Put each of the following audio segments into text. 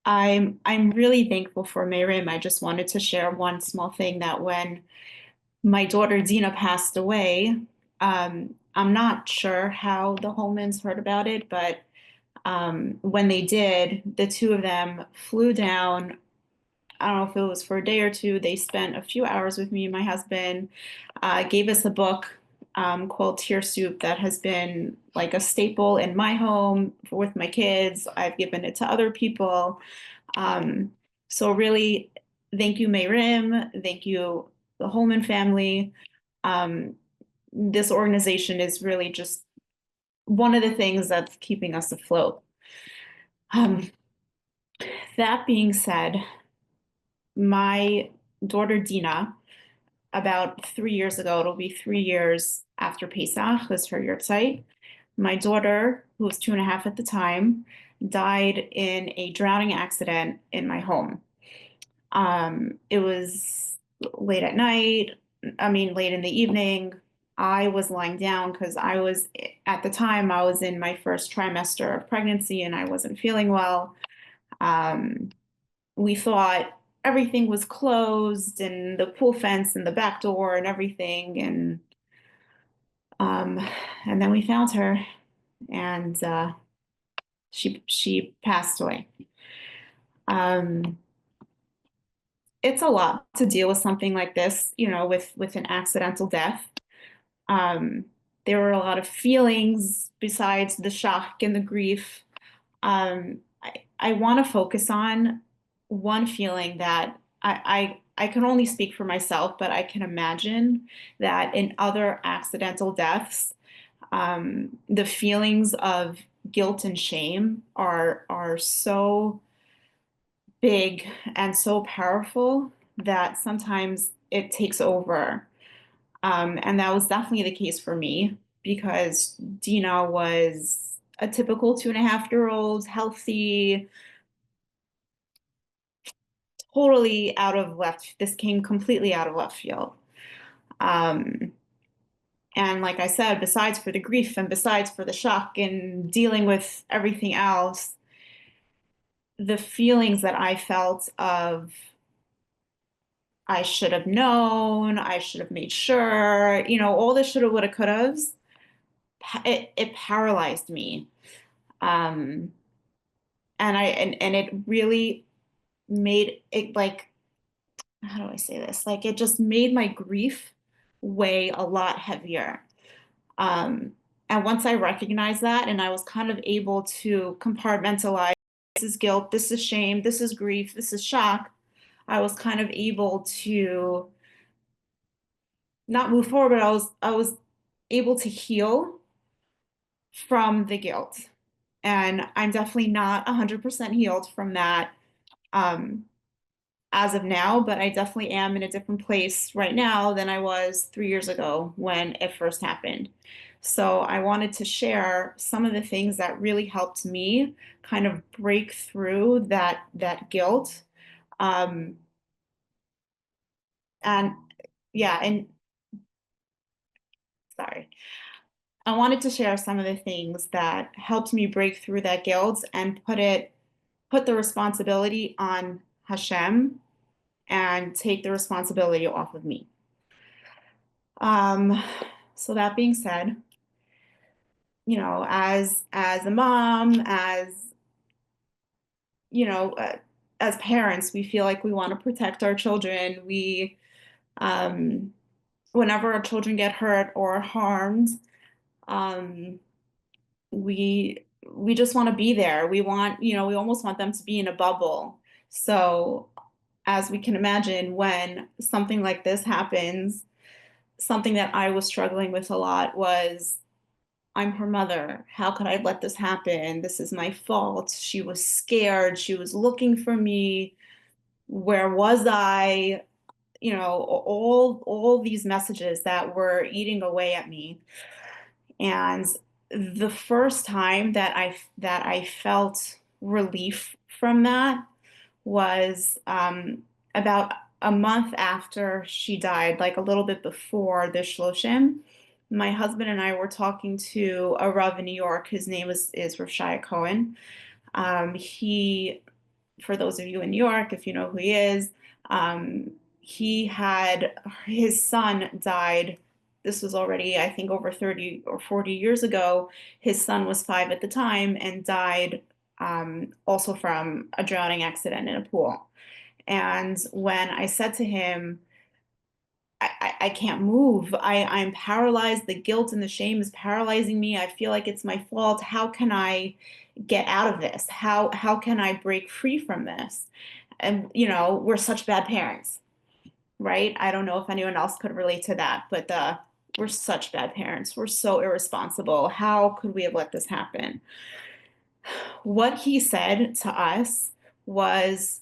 I'm really thankful for Mayrim. I just wanted to share one small thing that when my daughter Dina passed away, I'm not sure how the Holmans heard about it, but when they did, the two of them flew down. I don't know if it was for a day or two. They spent a few hours with me and my husband, gave us a book called Tear Soup that has been like a staple in my home with my kids. I've given it to other people. Um, so really, thank you, Mayrim. Thank you, the Holman family. Um, this organization is really just one of the things that's keeping us afloat. Um, that being said, my daughter Dina, about 3 years ago, it'll be 3 years after Pesach, was her yahrzeit. My daughter, who was 2.5 at the time, died in a drowning accident in my home. It was late at night, I mean, late in the evening. I was lying down because at the time, I was in my first trimester of pregnancy and I wasn't feeling well. Um, we thought everything was closed and the pool fence and the back door and everything. Um, and then we found her and she passed away. Um, it's a lot to deal with something like this, with an accidental death. Um, there were a lot of feelings besides the shock and the grief. I want to focus on one feeling that I can only speak for myself, but I can imagine that in other accidental deaths, the feelings of guilt and shame are so big and so powerful that sometimes it takes over. And that was definitely the case for me because Dina was a typical 2.5-year-old, healthy, totally out of left. This came completely out of left field. Um, and like I said, besides for the grief and besides for the shock and dealing with everything else, the feelings that I felt of I should have known, I should have made sure, all the shoulda, woulda, couldas, it paralyzed me. Um, and it really made it like, how do I say this? Like it just made my grief weigh a lot heavier. Um, and once I recognized that and I was kind of able to compartmentalize, this is guilt, this is shame, this is grief, this is shock, I was kind of able to not move forward, but I was able to heal from the guilt. And I'm definitely not 100% healed from that um, as of now, but I definitely am in a different place right now than I was 3 years ago when it first happened. So I wanted to share some of the things that really helped me kind of break through that guilt. Um, and yeah, and sorry. I wanted to share some of the things that helped me break through that guilt and put the responsibility on Hashem and take the responsibility off of me. Um, so that being said, as a mom, you know, uh, as parents, we feel like we want to protect our children. Um, Whenever our children get hurt or harmed, um, we just want to be there. We almost want them to be in a bubble. So, as we can imagine, when something like this happens, something that I was struggling with a lot was I'm her mother. How could I let this happen? This is my fault. She was scared. She was looking for me. Where was I? All these messages that were eating away at me. And the first time that I felt relief from that was about a month after she died, like a little bit before the Shloshim. My husband and I were talking to a Rav in New York. His name is Rav Shaya Cohen. He for those of you in New York, if you know who he is, he had his son died. This was already, I think, over 30 or 40 years ago. His son was 5 at the time and died also from a drowning accident in a pool. And when I said to him, I can't move. I'm paralyzed. The guilt and the shame is paralyzing me. I feel like it's my fault. How can I get out of this? How can I break free from this? And we're such bad parents, right? I don't know if anyone else could relate to that, but we're such bad parents. We're so irresponsible. How could we have let this happen? What he said to us was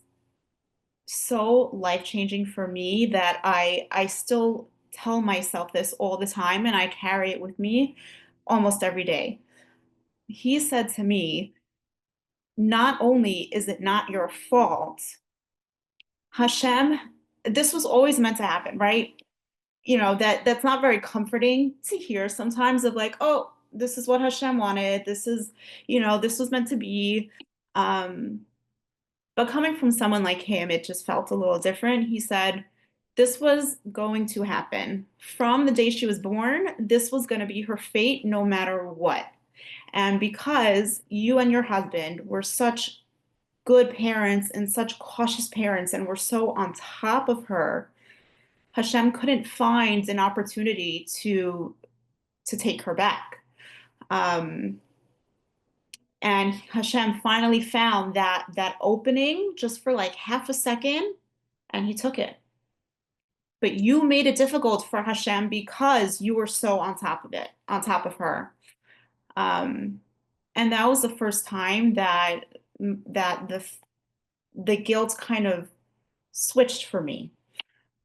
so life-changing for me that I still tell myself this all the time and I carry it with me almost every day. He said to me, not only is it not your fault, Hashem, this was always meant to happen, right? That's not very comforting to hear sometimes of like, oh, this is what Hashem wanted. This was meant to be. Um, But coming from someone like him, it just felt a little different. He said, this was going to happen. From the day she was born, this was going to be her fate no matter what. And because you and your husband were such good parents and such cautious parents and were so on top of her, Hashem couldn't find an opportunity to take her back. Um, and Hashem finally found that opening just for like half a second, and he took it. But you made it difficult for Hashem because you were so on top of it, on top of her. Um, and that was the first time that the guilt kind of switched for me.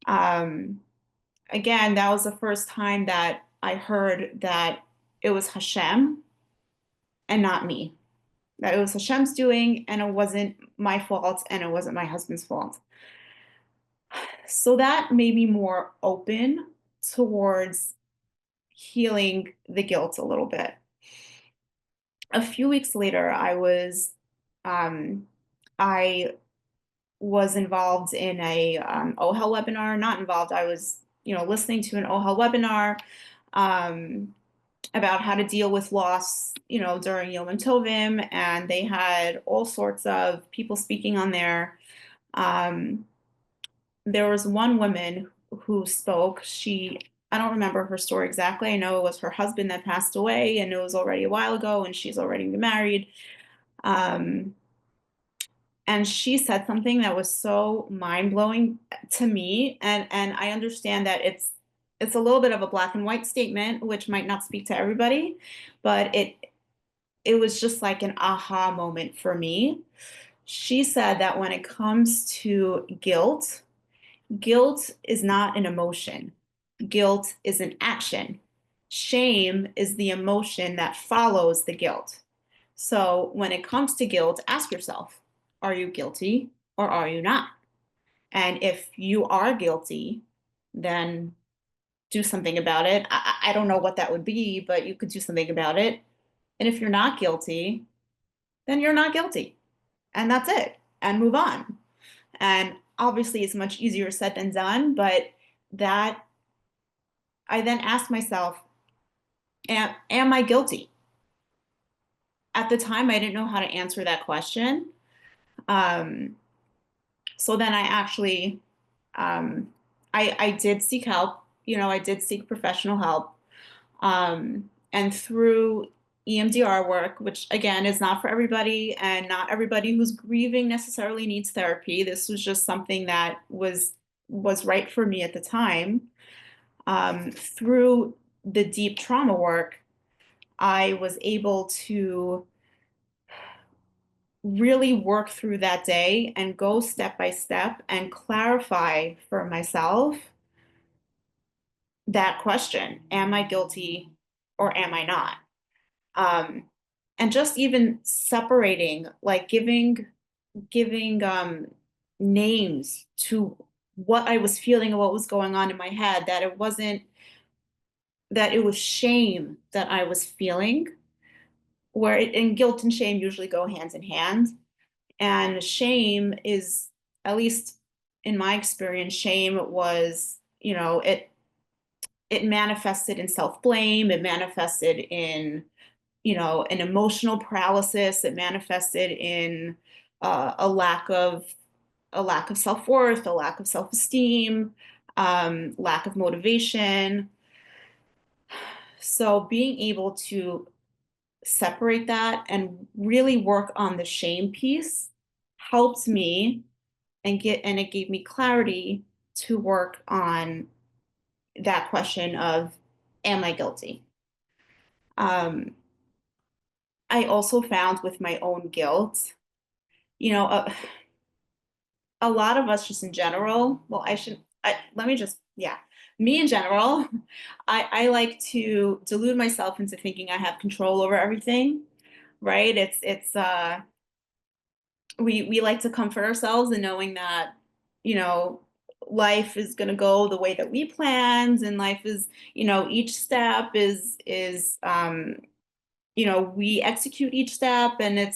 Um, Again, that was the first time that I heard that it was Hashem and not me. That it was Hashem's doing and it wasn't my fault and it wasn't my husband's fault. So that made me more open towards healing the guilt a little bit. A few weeks later, um, I was involved in a OHEL webinar. Not involved. I was, listening to an OHEL webinar um, about how to deal with loss, during Yom Tovim, and they had all sorts of people speaking on there. Um, there was one woman who spoke. I don't remember her story exactly. I know it was her husband that passed away, and it was already a while ago, and she's already married. Um, and she said something that was so mind-blowing to me, and I understand that it's a little bit of a black and white statement, which might not speak to everybody, but it was just like an aha moment for me. She said that when it comes to guilt is not an emotion. Guilt is an action. Shame is the emotion that follows the guilt. So when it comes to guilt, ask yourself, are you guilty or are you not? And if you are guilty, then do something about it. I don't know what that would be, but you could do something about it. And if you're not guilty, then you're not guilty. And that's it. And move on. And obviously, it's much easier said than done, but that I then asked myself, am I guilty? At the time, I didn't know how to answer that question. Um, so then I actually, I did seek help. I did seek professional help. And through EMDR work, which again is not for everybody, and not everybody who's grieving necessarily needs therapy. This was just something that was right for me at the time. Through the deep trauma work, I was able to really work through that day and go step by step and clarify for myself that question, am I guilty or am I not? Um, and just even separating, like giving names to what I was feeling and what was going on in my head, that it was shame that I was feeling, and guilt and shame usually go hand in hand. And shame is, at least in my experience, shame was, it manifested in self-blame, it manifested in, an emotional paralysis, it manifested in a lack of self-worth, a lack of self-esteem, lack of motivation. So being able to separate that and really work on the shame piece helped me and it gave me clarity to work on that question of, am I guilty? Um, I also found with my own guilt, you know, a lot of us just in general, well, I should, let me just, yeah, me in general, I like to delude myself into thinking I have control over everything, right? We like to comfort ourselves in knowing that, you know, life is going to go the way that we planned, and life is, each step we execute each step, and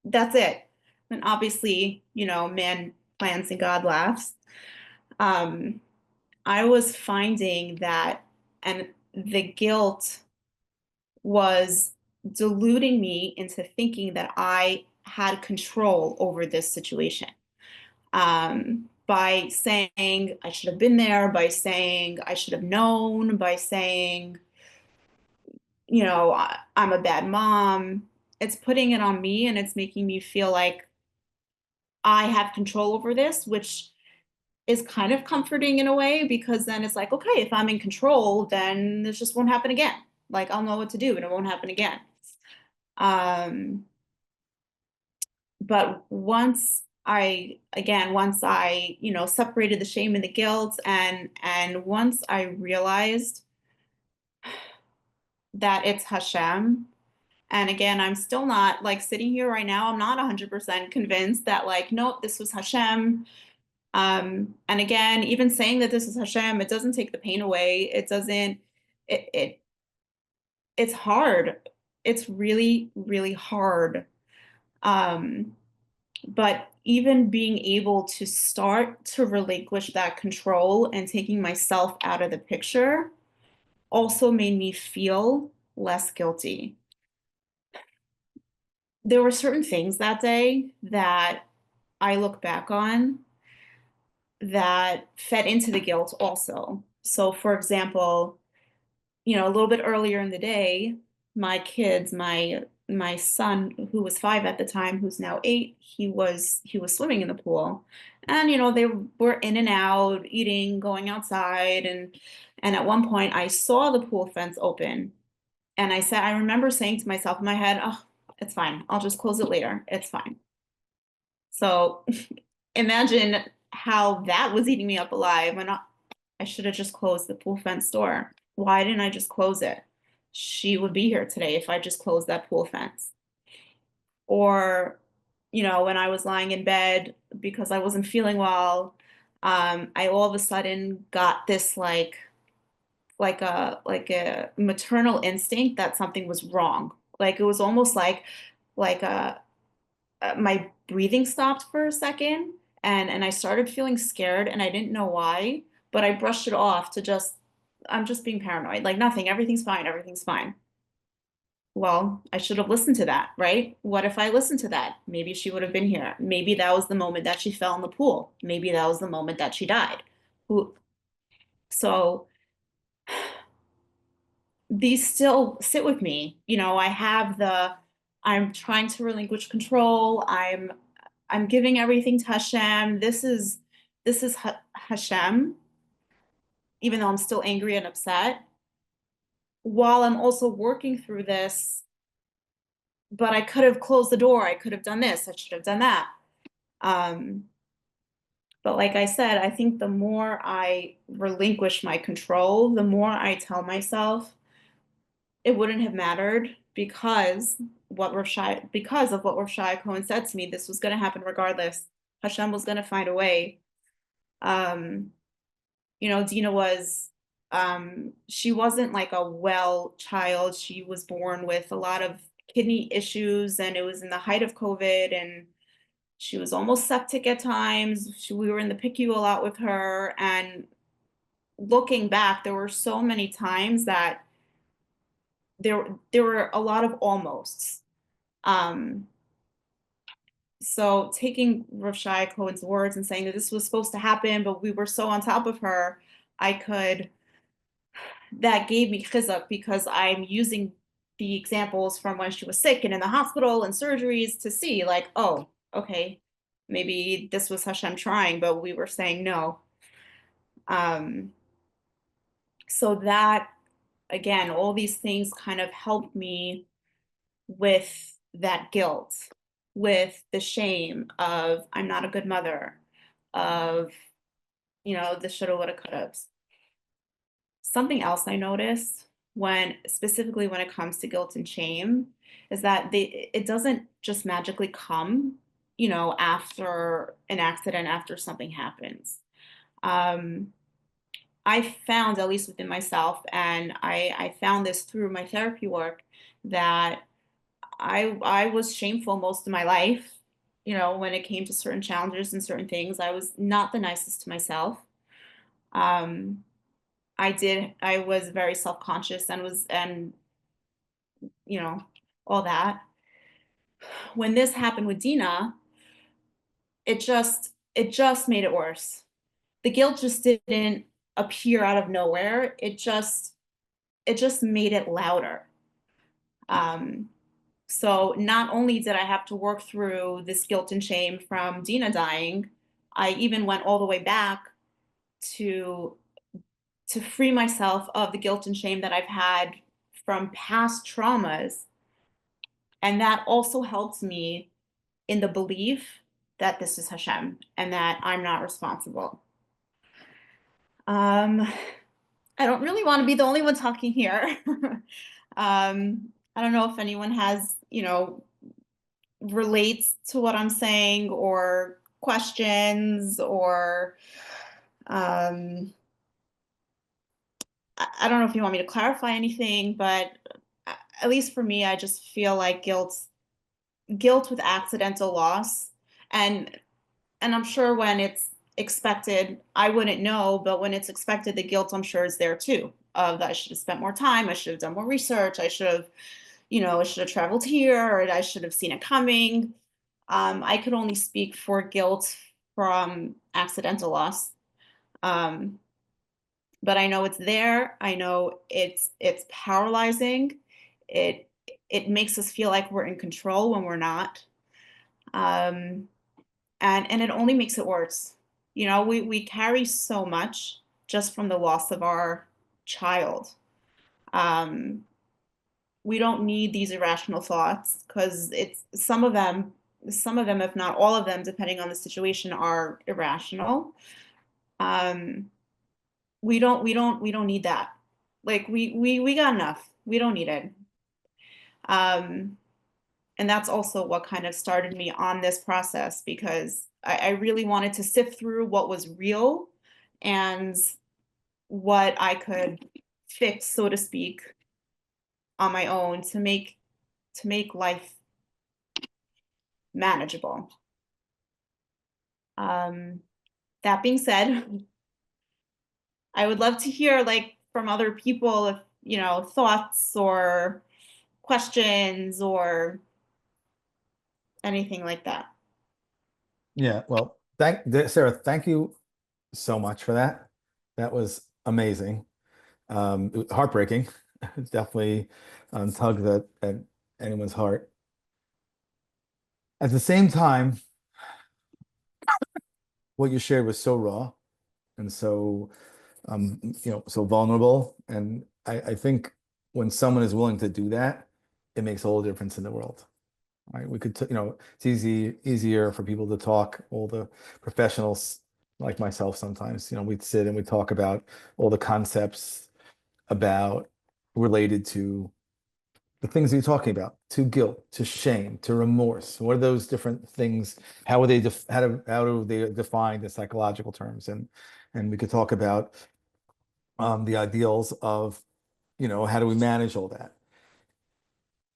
that's it. And obviously, man plans and God laughs. Um, I was finding that, and the guilt was deluding me into thinking that I had control over this situation. By saying I should have been there, by saying I should have known, by saying, I'm a bad mom. It's putting it on me and it's making me feel like I have control over this, which is kind of comforting in a way because then it's like, okay, if I'm in control, then this just won't happen again. Like I'll know what to do and it won't happen again. Um, but once I, separated the shame and the guilt, and once I realized that it's Hashem, and again, I'm still not like sitting here right now, I'm not 100% convinced that like, nope, this was Hashem. And again, even saying that this is Hashem, it doesn't take the pain away. It doesn't, it it's hard. It's really, really hard. Um, but even being able to start to relinquish that control and taking myself out of the picture also made me feel less guilty. There were certain things that day that I look back on that fed into the guilt also. So, for example, a little bit earlier in the day, my kids, my son, who was 5 at the time, who's now 8, he was swimming in the pool, and they were in and out, eating, going outside, and at one point I saw the pool fence open, and I remember saying to myself in my head, "Oh, it's fine. I'll just close it later. It's fine." So imagine how that was eating me up alive. I should have just closed the pool fence door. Why didn't I just close it? She would be here today if I just closed that pool fence. Or, when I was lying in bed because I wasn't feeling well, I all of a sudden got this like a maternal instinct that something was wrong. Like it was almost like my breathing stopped for a second, and I started feeling scared and I didn't know why, but I brushed it off to just, I'm just being paranoid. Like nothing, everything's fine, everything's fine. Well, I should have listened to that, right? What if I listened to that? Maybe she would have been here. Maybe that was the moment that she fell in the pool. Maybe that was the moment that she died. Who so these still sit with me. I'm trying to relinquish control. I'm giving everything to Hashem. This is Hashem, even though I'm still angry and upset, while I'm also working through this. But I could have closed the door. I could have done this. I should have done that. Um, but like I said, I think the more I relinquish my control, the more I tell myself it wouldn't have mattered because of what Rav Shai Cohen said to me. This was going to happen regardless. Hashem was going to find a way. Um, Dina she wasn't like a well child. She was born with a lot of kidney issues, and it was in the height of COVID, She was almost septic at times. We were in the PICU a lot with her. And looking back, there were so many times that there were a lot of almosts. Um, so taking Rav Shai Cohen's words and saying that this was supposed to happen, but we were so on top of her, I could, that gave me chizuk because I'm using the examples from when she was sick and in the hospital and surgeries to see like, oh, okay, maybe this was Hashem trying, but we were saying no. Um, so that, again, all these things kind of helped me with that guilt, with the shame of I'm not a good mother, of, the shoulda, woulda, coulda. Something else I noticed specifically when it comes to guilt and shame, is that it doesn't just magically come, after an accident, after something happens. Um, I found, at least within myself, and I found this through my therapy work, that I was shameful most of my life. When it came to certain challenges and certain things, I was not the nicest to myself. Um, I was very self-conscious and you know, all that. When this happened with Dina, it just made it worse. The guilt just didn't appear out of nowhere. It just made it louder. Um, so not only did I have to work through this guilt and shame from Dina dying, I even went all the way back to free myself of the guilt and shame that I've had from past traumas. And that also helps me in the belief that this is Hashem and that I'm not responsible. Um, I don't really want to be the only one talking here. I don't know if anyone has, relates to what I'm saying or questions or um, I don't know if you want me to clarify anything, but at least for me, I just feel like guilt with accidental loss, and I'm sure when it's expected, I wouldn't know, but when it's expected, the guilt I'm sure is there too. Of that I should have spent more time, I should have done more research, I should have traveled here, or I should have seen it coming. I could only speak for guilt from accidental loss. Um, but I know it's there. I know it's paralyzing. It it makes us feel like we're in control when we're not. Um, and it only makes it worse. We carry so much just from the loss of our child. Um, we don't need these irrational thoughts because it's some of them, if not all of them, depending on the situation, are irrational. Um, we don't need that. Like we got enough. We don't need it. Um, and that's also what kind of started me on this process because I really wanted to sift through what was real and what I could fix, so to speak, on my own to make life manageable. Um, that being said, I would love to hear like from other people if thoughts or questions or anything like that. Yeah, well, Sarah, thank you so much for that. That was amazing. Heartbreaking. Definitely tugged at anyone's heart. At the same time, what you shared was so raw and so so vulnerable. And I think when someone is willing to do that, it makes all the difference in the world. Right? We could, it's easier for people to talk, all the professionals like myself sometimes, we'd sit and we talk about all the concepts about related to the things that you're talking about, to guilt, to shame, to remorse. What are those different things? How are they how do they define the psychological terms? And we could talk about the ideals of, how do we manage all that?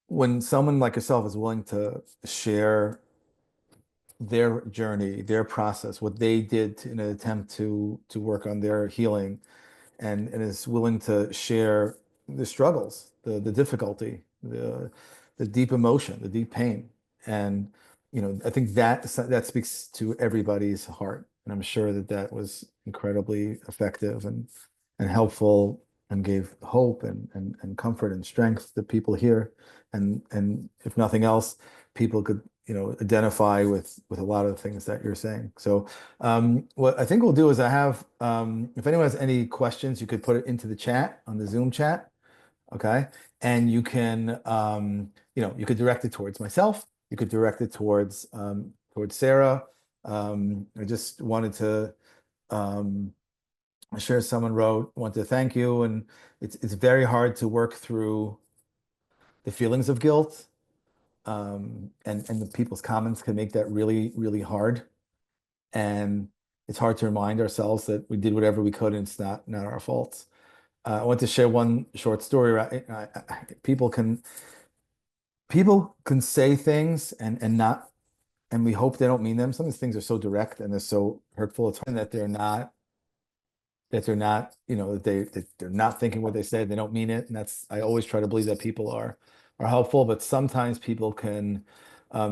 When someone like yourself is willing to share their journey, their process, what they did in an attempt to work on their healing, and is willing to share the struggles, the difficulty, the deep emotion, the deep pain. And I think that speaks to everybody's heart. And I'm sure that that was incredibly effective and helpful and gave hope and comfort and strength to people here. And if nothing else, people could, identify with a lot of the things that you're saying. So what I think we'll do is if anyone has any questions, you could put it into the chat on the Zoom chat, okay? And you could direct it towards myself. You could direct it towards Sarah. I just wanted to share. Someone wrote, "Want to thank you," and it's very hard to work through the feelings of guilt, and the people's comments can make that really, really hard. And it's hard to remind ourselves that we did whatever we could and it's not our fault. I want to share one short story. Right? People can say things and we hope they don't mean them. Some of these things are so direct and they're so hurtful. It's that they're not, that they're not thinking what they say. They don't mean it. And I always try to believe that people are helpful, but sometimes people can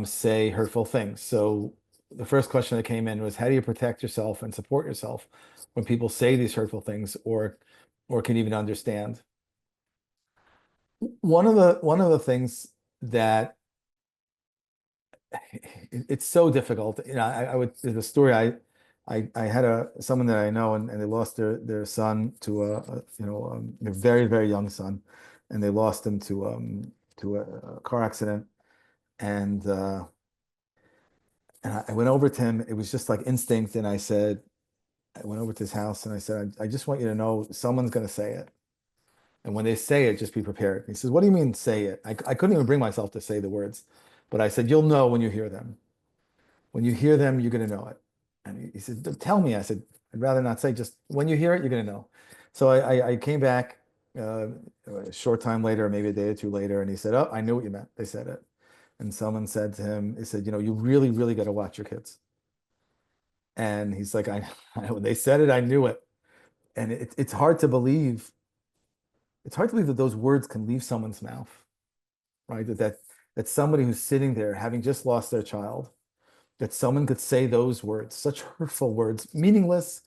say hurtful things. So the first question that came in was, how do you protect yourself and support yourself when people say these hurtful things or can even understand? One of the things that it's so difficult. There's a story. I had someone that I know, and they lost their son to a very, very young son, and they lost him to a car accident. And uh and I went over to him. It was just like instinct, and I went over to his house and I said, I just want you to know someone's going to say it, and when they say it, just be prepared. He says, what do you mean say it? I couldn't even bring myself to say the words, but I said, you'll know when you hear them. When you hear them, you're going to know it. And he said, tell me. I said, I'd rather not say, just when you hear it, you're going to know. So I came back uh, a short time later, maybe a day or two later, and he said, oh, I knew what you meant. They said it. And someone said to him, he said, you really, really got to watch your kids. And he's like, when they said it, I knew it. And it's hard to believe. It's hard to believe that those words can leave someone's mouth, right? That somebody who's sitting there having just lost their child, that someone could say those words, such hurtful words, meaningless.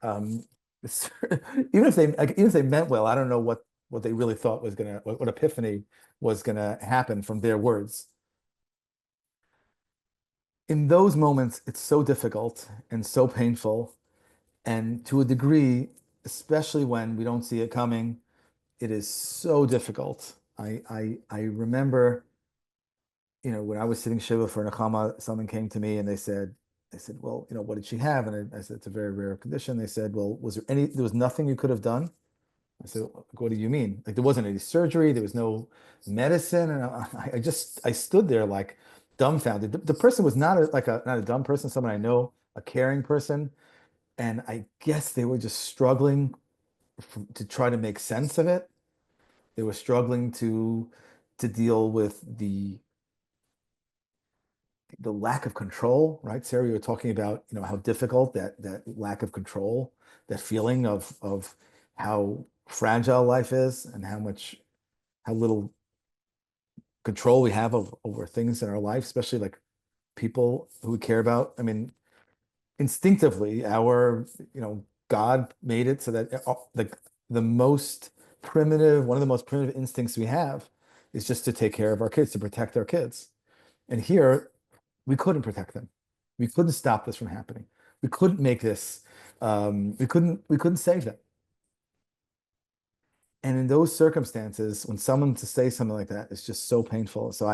Um, even if they meant well, I don't know what they really thought was what epiphany was gonna happen from their words. In those moments, it's so difficult and so painful, and to a degree, especially when we don't see it coming, it is so difficult. I remember, when I was sitting Shiva for Nakama, someone came to me and they said, well, what did she have? And I said, it's a very rare condition. They said, well, there was nothing you could have done? I said, what do you mean? Like, there wasn't any surgery, there was no medicine. And I stood there like dumbfounded. The person was not a dumb person, someone I know, a caring person. And I guess they were just struggling to try to make sense of it. They were struggling to deal with the lack of control, right? Sarah, you were talking about, how difficult that lack of control, that feeling of how fragile life is and how little control we have over things in our life, especially like people who we care about. I mean, instinctively, God made it so that like one of the most primitive instincts we have is just to take care of our kids, to protect our kids. And here, we couldn't protect them. We couldn't stop this from happening. We couldn't make this. We couldn't save them. And in those circumstances, when someone to say something like that is just so painful. So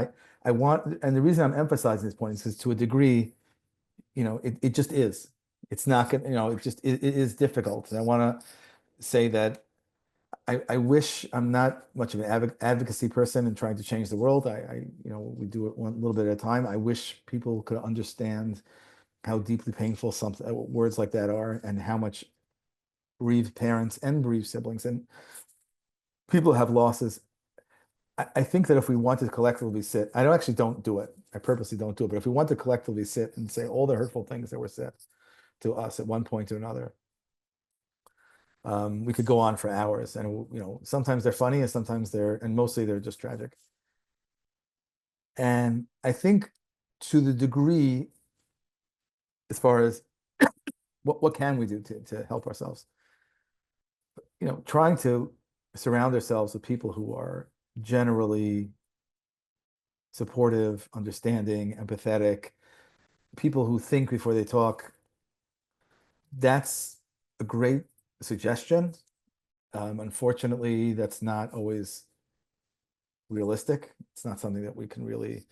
I want, and the reason I'm emphasizing this point is because to a degree, it just is. It's not gonna, it is difficult. And I want to say that I wish I'm not much of an advocacy person and trying to change the world. We do it one little bit at a time. I wish people could understand how deeply painful words like that are, and how much bereaved parents and bereaved siblings and people have losses. I think that if we wanted to collectively sit, I don't do it. I purposely don't do it. But if we want to collectively sit and say all the hurtful things that were said to us at one point or another, we could go on for hours. And sometimes they're funny, and sometimes and mostly they're just tragic. And I think to the degree, as far as what can we do to help ourselves, trying to surround ourselves with people who are generally supportive, understanding, empathetic, people who think before they talk. That's a great suggestion. Unfortunately, that's not always realistic. It's not something that we can really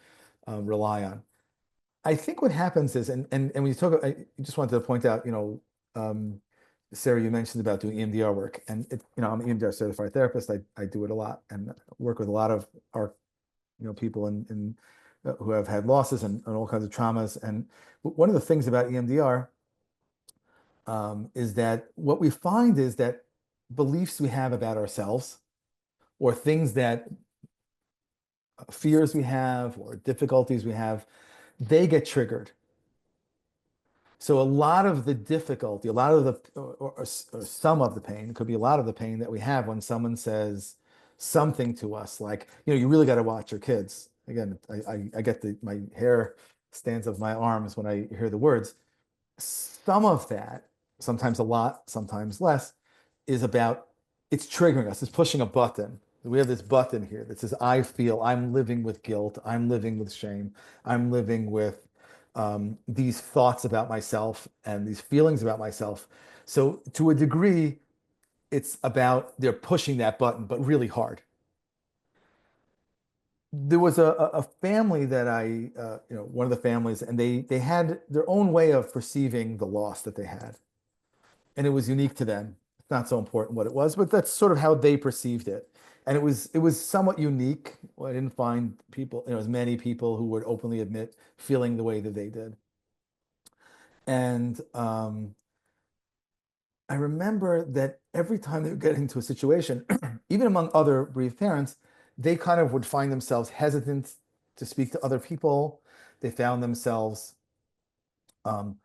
rely on. I think what happens is, and when you talk, I just wanted to point out, Sarah, you mentioned about doing EMDR work, and I'm an EMDR certified therapist. I do it a lot and work with a lot of our, people who have had losses and all kinds of traumas. And one of the things about EMDR is that what we find is that beliefs we have about ourselves, or things that fears we have, or difficulties we have, they get triggered. So a lot of the difficulty, a lot of the, or some of the pain, it could be a lot of the pain that we have when someone says something to us, like, you really got to watch your kids. Again, I get my hair stands up my arms when I hear the words. Some of that, sometimes a lot, sometimes less, is about, it's triggering us. It's pushing a button. We have this button here that says, I feel I'm living with guilt. I'm living with shame. I'm living with these thoughts about myself and these feelings about myself. So to a degree, it's about they're pushing that button, but really hard. There was a family that one of the families, and they had their own way of perceiving the loss that they had, and it was unique to them. It's not so important what it was, but that's sort of how they perceived it. And it was somewhat unique. Well, I didn't find people, as many people who would openly admit feeling the way that they did. And I remember that every time they would get into a situation, even among other bereaved parents, they kind of would find themselves hesitant to speak to other people. They found themselves um,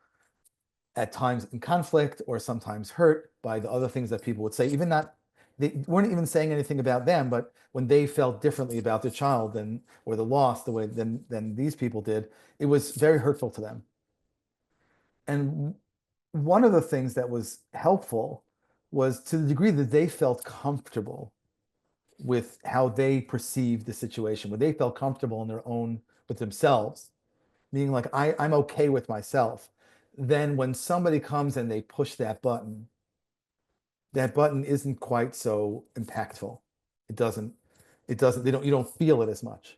at times in conflict, or sometimes hurt by the other things that people would say, even not, they weren't even saying anything about them, but when they felt differently about their child or the loss the way than these people did, it was very hurtful to them. And one of the things that was helpful was to the degree that they felt comfortable with how they perceived the situation, where they felt comfortable in their own with themselves, meaning like I'm okay with myself. Then when somebody comes and they push that button isn't quite so impactful. It doesn't, you don't feel it as much.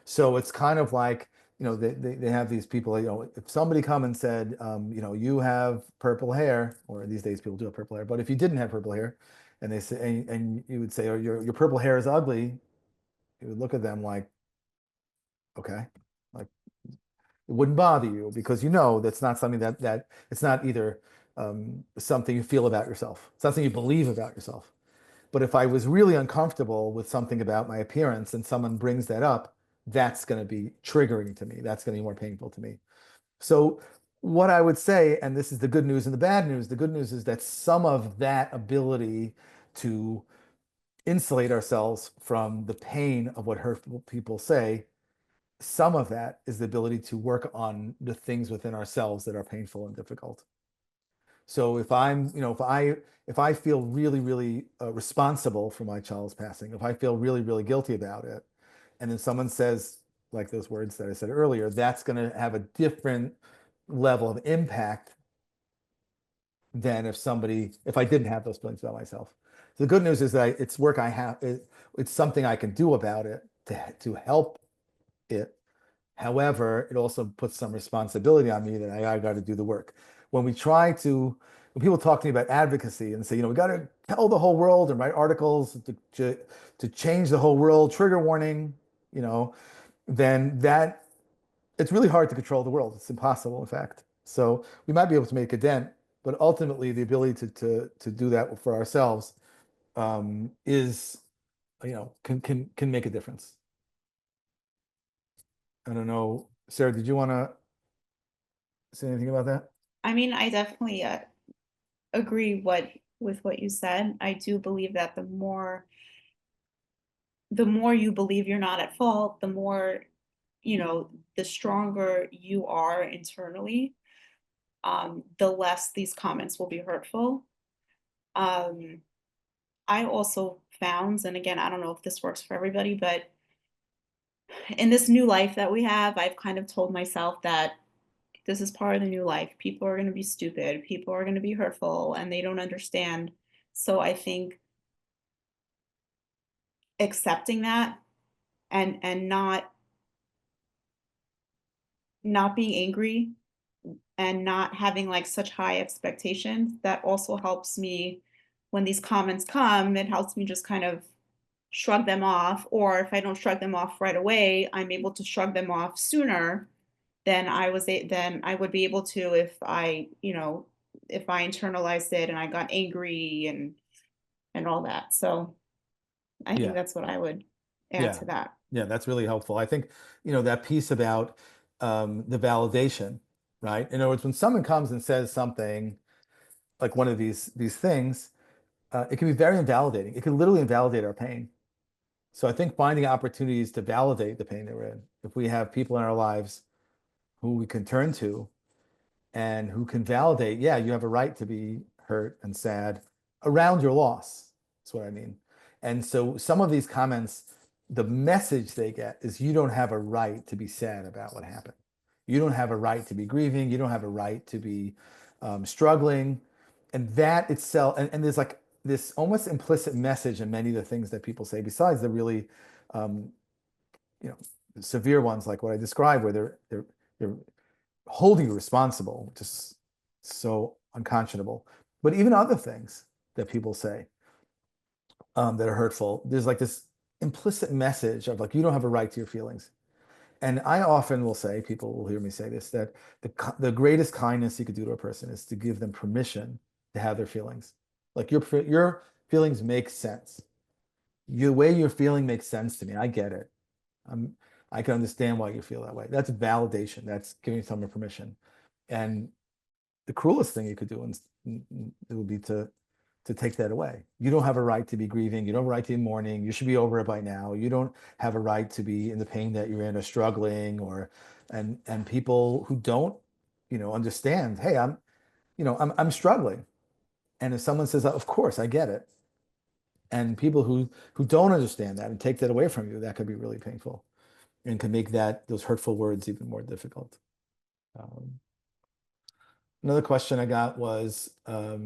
So it's kind of like, they have these people, if somebody come and said, you have purple hair, or these days people do have purple hair, but if you didn't have purple hair, and they say, and you would say, oh, your purple hair is ugly, you would look at them like, okay, like it wouldn't bother you, because that's not something that it's not either something you feel about yourself. It's not something you believe about yourself. But if I was really uncomfortable with something about my appearance and someone brings that up, that's going to be triggering to me. That's going to be more painful to me. So, what I would say, and this is the good news and the bad news, the good news is that some of that ability to insulate ourselves from the pain of what hurtful people say, some of that is the ability to work on the things within ourselves that are painful and difficult. So if I feel really, really responsible for my child's passing, if I feel really, really guilty about it, and then someone says, like those words that I said earlier, that's going to have a different level of impact than if I didn't have those feelings about myself. So the good news is that it's work it's something I can do about it to help it. However, it also puts some responsibility on me that I got to do the work. When people talk to me about advocacy and say, we got to tell the whole world and write articles to change the whole world, trigger warning, you know, then it's really hard to control the world. It's impossible, in fact. So we might be able to make a dent, but ultimately the ability to do that for ourselves is, can make a difference. I don't know. Sarah, did you want to say anything about that? I mean, I definitely agree with what you said. I do believe that the more you believe you're not at fault, the more, you know, the stronger you are internally, the less these comments will be hurtful. Um, I also found, and again, I don't know if this works for everybody, but in this new life that we have, I've kind of told myself that this is part of the new life. People are going to be stupid, people are going to be hurtful, and they don't understand. So I think accepting that and not being angry and not having like such high expectations, that also helps me when these comments come. It helps me just kind of shrug them off, or if I don't shrug them off right away, I'm able to shrug them off sooner than than I would be able to if I, you know, if I internalized it and I got angry and all that. So I think Yeah, that's what I would add yeah, to that. yeah. That's really helpful. I think, that piece about the validation, right? In other words, when someone comes and says something like one of these things, it can be very invalidating. It can literally invalidate our pain. So I think finding opportunities to validate the pain that we're in. If we have people in our lives who we can turn to and who can validate, yeah, you have a right to be hurt and sad around your loss. That's what I mean. And so some of these comments, the message they get is you don't have a right to be sad about what happened. You don't have a right to be grieving. You don't have a right to be struggling. And that itself, and there's like this almost implicit message in many of the things that people say, besides the really, um, you know, severe ones like what I described, where they're holding you responsible, which is so unconscionable. But even other things that people say that are hurtful, there's like this implicit message of like you don't have a right to your feelings. And I often will say, people will hear me say this, that the greatest kindness you could do to a person is to give them permission to have their feelings. Like your feelings make sense. The way you're feeling makes sense to me. I get it. I'm, I can understand why you feel that way. That's validation. That's giving someone permission. And the cruelest thing you could do it would be to take that away. You don't have a right to be grieving. You don't have a right to be mourning. You should be over it by now. You don't have a right to be in the pain that you're in or struggling or and people who don't, understand, hey, I'm struggling. And if someone says, of course, I get it. And people who don't understand that and take that away from you, that could be really painful and can make those hurtful words even more difficult. Um, Another question I got was, uh,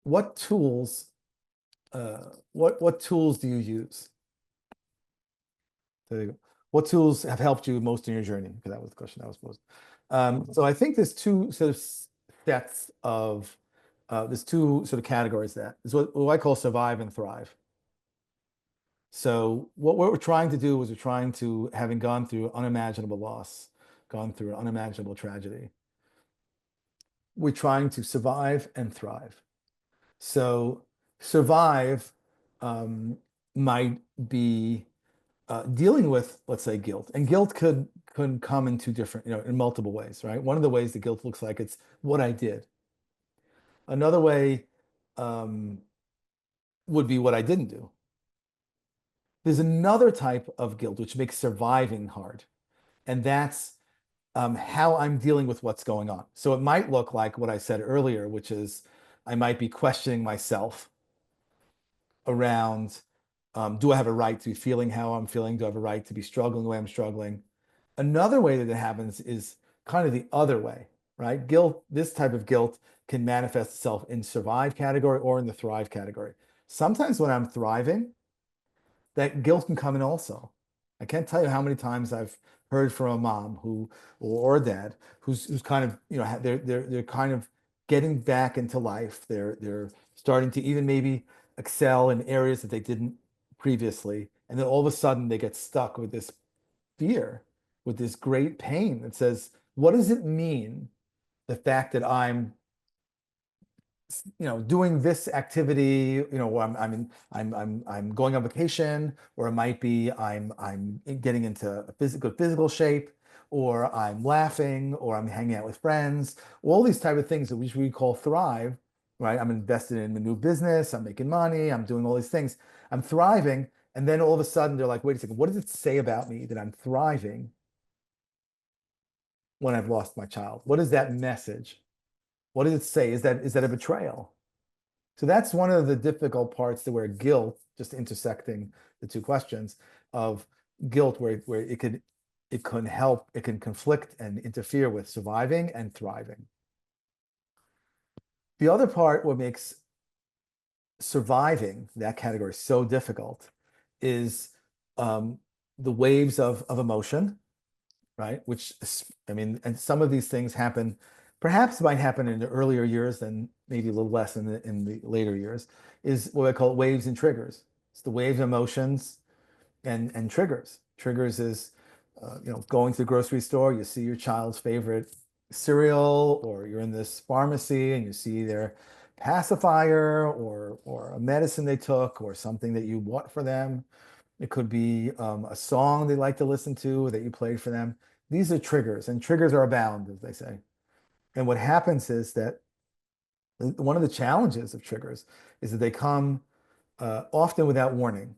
what tools what tools do you use? There you go. What tools have helped you most in your journey? Because that was the question I was posed. So I think there's two sort of sets of there's two sort of categories that is what I call survive and thrive. So what we're trying to do is we're trying to, having gone through unimaginable loss, gone through unimaginable tragedy, we're trying to survive and thrive. So survive um, might be dealing with, let's say, guilt, and guilt could come in two different, in multiple ways, right? One of the ways that guilt looks like it's what I did. Another way um, would be what I didn't do. There's another type of guilt which makes surviving hard, and that's how I'm dealing with what's going on. So it might look like what I said earlier, which is I might be questioning myself around do I have a right to be feeling how I'm feeling? Do I have a right to be struggling the way I'm struggling? Another way that it happens is kind of the other way, right? Guilt, this type of guilt can manifest itself in survive category or in the thrive category. Sometimes when I'm thriving, that guilt can come in also. I can't tell you how many times I've heard from a mom or a dad who's kind of, they're kind of getting back into life. They're starting to even maybe excel in areas that they didn't previously. And then all of a sudden they get stuck with this fear, with this great pain that says, what does it mean, the fact that I'm doing this activity, or I'm going on vacation, or it might be I'm getting into a physical shape, or I'm laughing, or I'm hanging out with friends. All these type of things that we call thrive, right? I'm invested in a new business, I'm making money, I'm doing all these things, I'm thriving, and then all of a sudden they're like, wait a second, what does it say about me that I'm thriving when I've lost my child? What is that message? What does it say? Is that a betrayal? So that's one of the difficult parts to where guilt, just intersecting the two questions of guilt, where it can conflict and interfere with surviving and thriving. The other part, what makes surviving that category so difficult, is um, the waves of emotion, right? I mean, and some of these things perhaps might happen in the earlier years than maybe a little less in the later years, is what I call waves and triggers. It's the waves of emotions and triggers. Triggers is, going to the grocery store, you see your child's favorite cereal, or you're in this pharmacy and you see their pacifier or a medicine they took or something that you bought for them. It could be a song they like to listen to that you played for them. These are triggers, and triggers are abound, as they say. And what happens is that one of the challenges of triggers is that they come often without warning.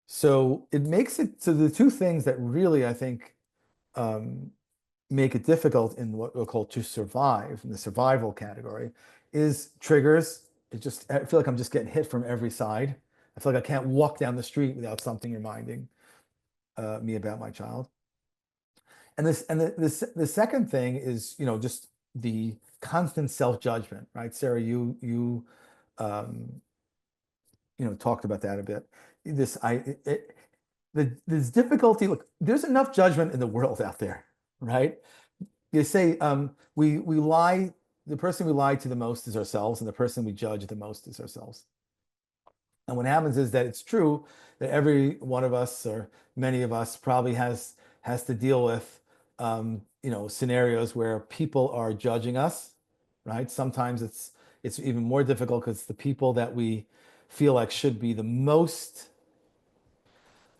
So it makes it so the two things that really, I think, um, make it difficult in what we'll call to survive in the survival category is triggers. I feel like I'm just getting hit from every side. I feel like I can't walk down the street without something reminding me about my child. The second thing is, just the constant self-judgment, right? Sarah, um, talked about that a bit. This I it, there's difficulty. Look, there's enough judgment in the world out there, right? You say we lie. The person we lie to the most is ourselves, and the person we judge the most is ourselves. And what happens is that it's true that every one of us, or many of us, probably has to deal with scenarios where people are judging us, right? Sometimes it's even more difficult because the people that we feel like should be the most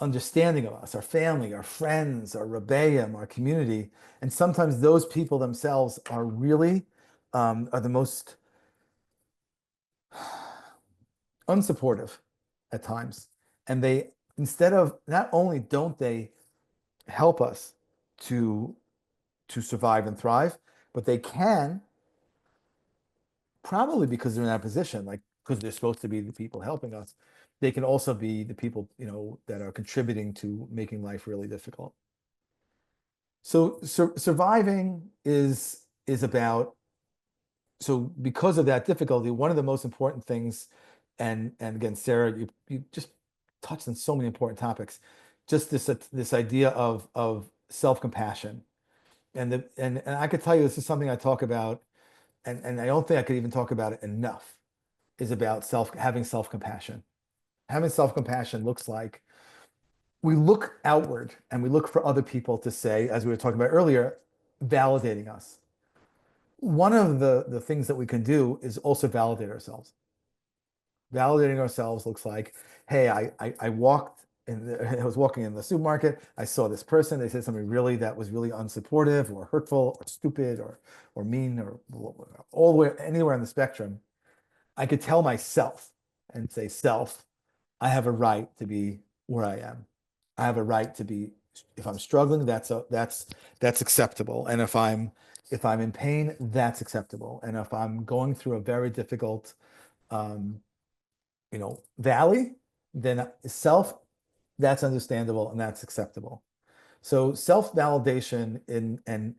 understanding of us, our family, our friends, our rebbeim, our community, and sometimes those people themselves are really are the most unsupportive at times. And they, instead of, not only don't they help us to survive and thrive, but they can, probably because they're in that position, like because they're supposed to be the people helping us, they can also be the people, that are contributing to making life really difficult. So surviving is about, so because of that difficulty, one of the most important things, and again, Sarah, you just touched on so many important topics, just this idea of self-compassion. And I could tell you, this is something I talk about, and I don't think I could even talk about it enough, is about having self-compassion. Having self-compassion looks like we look outward and we look for other people to say, as we were talking about earlier, validating us. One of the things that we can do is also validate ourselves. Validating ourselves looks like, hey, I walked I was walking in the supermarket, I saw this person, they said something that was really unsupportive or hurtful or stupid or mean, or all the way anywhere on the spectrum. I could tell myself and say, self, I have a right to be where I am. I have a right to be, if I'm struggling, that's acceptable. And if I'm in pain, that's acceptable. And if I'm going through a very difficult um, valley, then that's understandable and that's acceptable. So self-validation and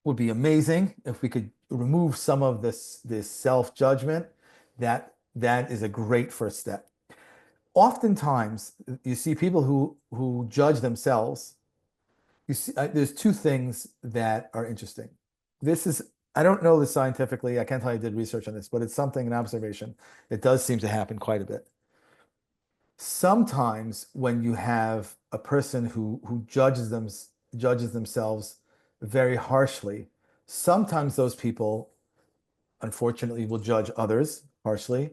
would be amazing if we could remove some of this self-judgment. That is a great first step. Oftentimes, you see people who judge themselves. You see, there's two things that are interesting. This is, I don't know this scientifically. I can't tell you I did research on this, but it's something, an observation that does seem to happen quite a bit. Sometimes when you have a person who judges themselves very harshly, sometimes those people unfortunately will judge others harshly.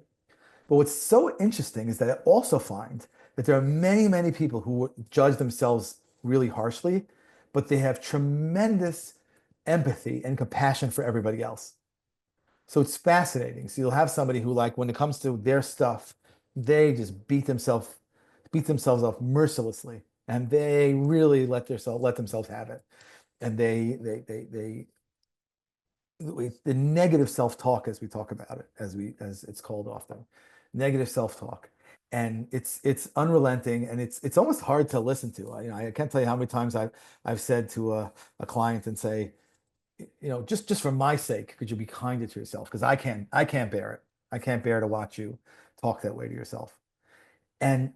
But what's so interesting is that I also find that there are many, many people who judge themselves really harshly, but they have tremendous empathy and compassion for everybody else. So it's fascinating. So you'll have somebody who, like, when it comes to their stuff, they just beat themselves up mercilessly, and they really let themselves have it. And the negative self-talk, as we talk about it, as it's called often, negative self-talk, and it's unrelenting, and it's almost hard to listen to. I can't tell you how many times I've said to a client and say, just for my sake, could you be kinder to yourself? Because I can't bear it. I can't bear to watch you talk that way to yourself. And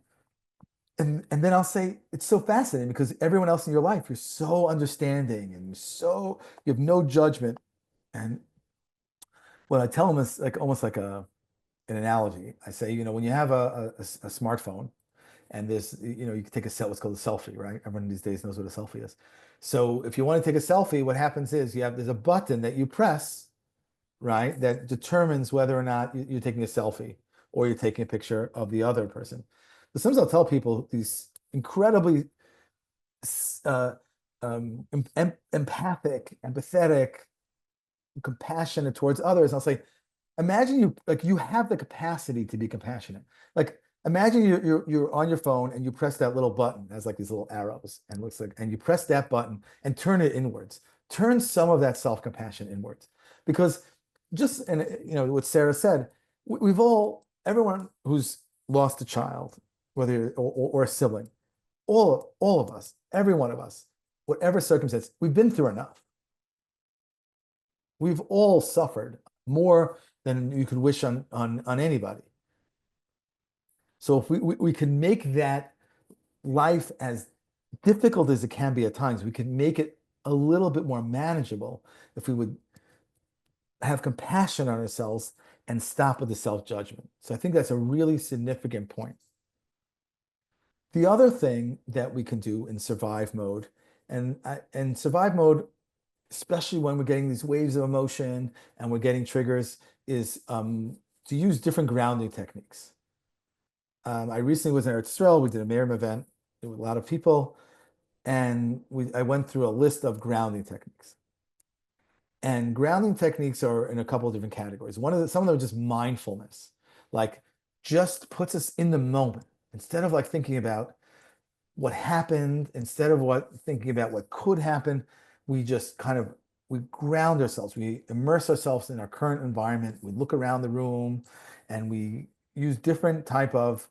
and then I'll say it's so fascinating because everyone else in your life, you're so understanding and you have no judgment. And what I tell them is like almost like an analogy. I say, when you have a smartphone and you can take what's called a selfie, right? Everyone these days knows what a selfie is. So if you want to take a selfie, what happens is there's a button that you press, right? That determines whether or not you're taking a selfie or you're taking a picture of the other person. But sometimes I'll tell people these incredibly uh, empathic, empathetic, compassionate towards others. I'll say, imagine you have the capacity to be compassionate. Like imagine you're on your phone and you press that little button, it has like these little arrows and looks like, and you press that button and turn it inwards. Turn some of that self-compassion inwards. Because and what Sarah said, everyone who's lost a child, whether or a sibling, all of us, every one of us, whatever circumstance, we've been through enough. We've all suffered more than you could wish on anybody. So if we can make that life as difficult as it can be at times, we can make it a little bit more manageable if we would have compassion on ourselves and stop with the self-judgment. So I think that's a really significant point. The other thing that we can do in survive mode, and survive mode, especially when we're getting these waves of emotion and we're getting triggers, is to use different grounding techniques. I recently was in Eretz Yisrael. We did a Mayrim event with a lot of people, and I went through a list of grounding techniques. And grounding techniques are in a couple of different categories. Some of them are just mindfulness, like just puts us in the moment instead of like thinking about what happened, instead of thinking about what could happen. We just we ground ourselves, we immerse ourselves in our current environment, we look around the room, and we use different type of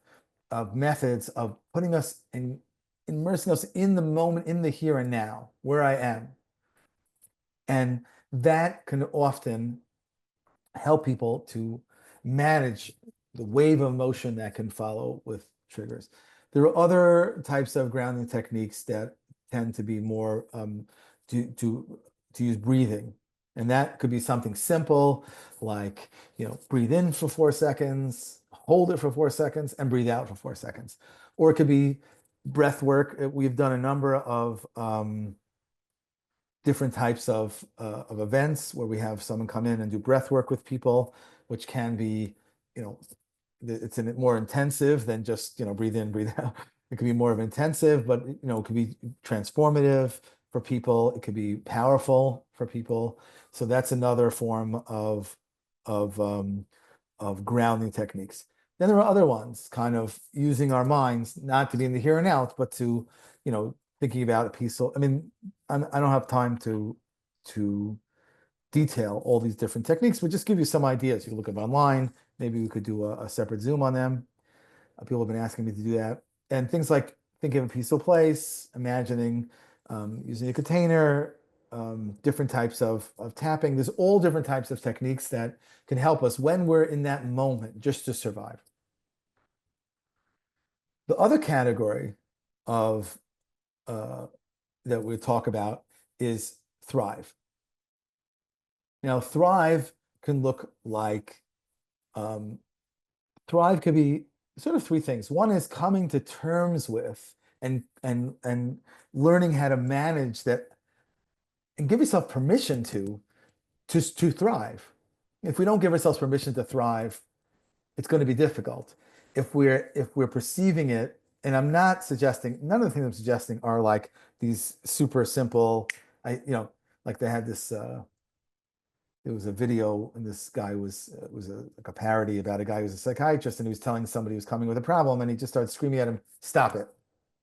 methods of putting us in immersing us in the moment, in the here and now, where I am. And that can often help people to manage the wave of emotion that can follow with triggers. There are other types of grounding techniques that tend to be more to use breathing. And that could be something simple like, breathe in for 4 seconds, hold it for 4 seconds, and breathe out for 4 seconds. Or it could be breath work. We've done a number of different types of events where we have someone come in and do breath work with people, which can be, it's more intensive than just, breathe in, breathe out. It could be more of intensive, but it could be transformative for people. It could be powerful for people. So that's another form of of grounding techniques. Then there are other ones, kind of using our minds, not to be in the here and now, but to, thinking about a peaceful. I mean, I don't have time to detail all these different techniques, but just give you some ideas. You can look up online. Maybe we could do a separate Zoom on them. People have been asking me to do that. And things like thinking of a peaceful place, imagining using a container, different types of tapping. There's all different types of techniques that can help us when we're in that moment just to survive. The other category of that we talk about is thrive. Now, thrive can look like thrive could be sort of three things. One is coming to terms with and learning how to manage that and give yourself permission to thrive. If we don't give ourselves permission to thrive, it's going to be difficult. If we're perceiving it, and I'm not suggesting, none of the things I'm suggesting are like these super simple, like they had this there was a video and this guy was like a parody about a guy who was a psychiatrist and he was telling somebody who's coming with a problem and he just started screaming at him, stop it,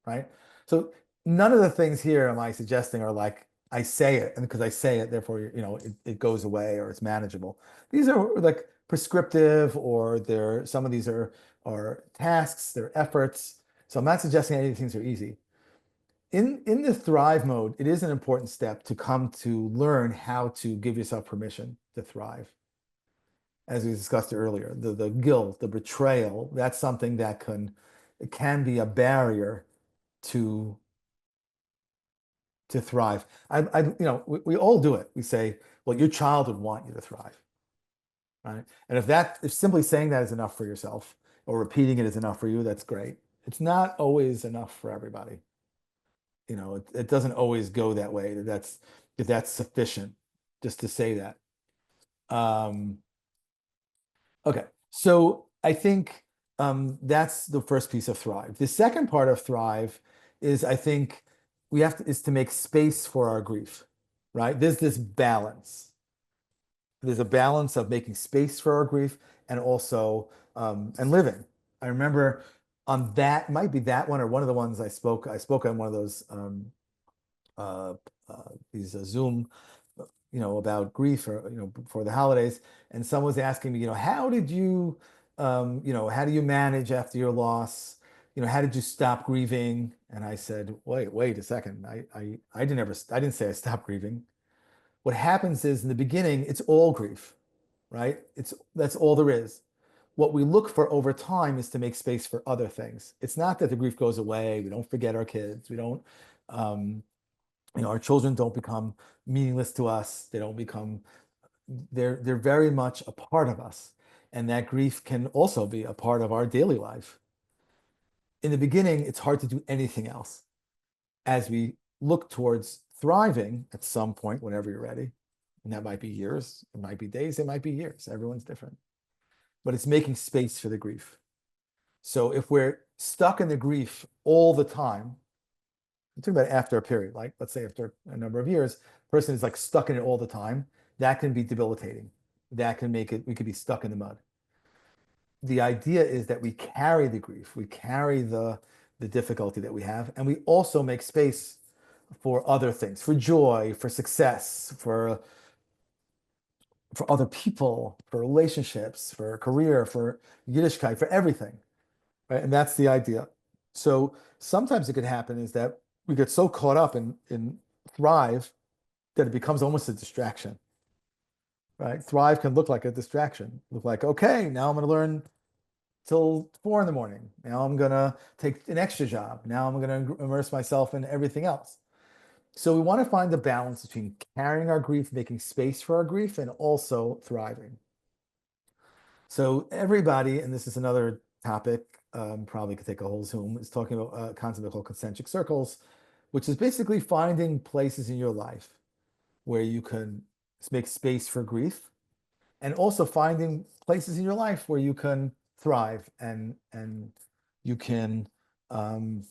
right? So none of the things here am I suggesting are like I say it, and because I say it, therefore it goes away or it's manageable. These are like prescriptive, or they're some of these are tasks, they're efforts. So I'm not suggesting any of these things are easy. In the thrive mode, it is an important step to come to learn how to give yourself permission to thrive. As we discussed earlier, the guilt, the betrayal, that's something that it can be a barrier to thrive. We all do it. We say, well, your child would want you to thrive, right? And if simply saying that is enough for yourself or repeating it is enough for you, that's great. It's not always enough for everybody. It doesn't always go that way. That's sufficient just to say that. Um, okay, so I think that's the first piece of thrive. The second part of thrive is I think is to make space for our grief, right? There's this balance. There's a balance of making space for our grief and also and living. I remember on that, might be that one or one of the ones I spoke on one of those uh, these Zoom, about grief or, before the holidays. And someone was asking me, how do you manage after your loss? How did you stop grieving? And I said, wait a second. I didn't say I stopped grieving. What happens is in the beginning, it's all grief, right? That's all there is. What we look for over time is to make space for other things. It's not that the grief goes away. We don't forget our kids. We don't, um, our children don't become meaningless to us. They don't become, they're very much a part of us. And that grief can also be a part of our daily life. In the beginning, it's hard to do anything else. As we look towards thriving at some point, whenever you're ready, and that might be years, it might be days, it might be years. Everyone's different. But it's making space for the grief. So if we're stuck in the grief all the time, I'm talking about after a period, like let's say after a number of years, person is like stuck in it all the time. That can be debilitating. That can make it, we could be stuck in the mud. The idea is that we carry the grief, we carry the difficulty that we have, and we also make space for other things, for joy, for success, for other people, for relationships, for a career, for Yiddishkeit, for everything, right? And that's the idea. So sometimes it could happen is that we get so caught up in thrive that it becomes almost a distraction, right? Thrive can look like a distraction. Look like, okay, now I'm going to learn till 4 in the morning. Now I'm going to take an extra job. Now I'm going to immerse myself in everything else. So we want to find the balance between carrying our grief, making space for our grief, and also thriving. So everybody, and this is another topic, probably could take a whole Zoom, is talking about a concept called concentric circles, which is basically finding places in your life where you can make space for grief, and also finding places in your life where you can thrive and you can um,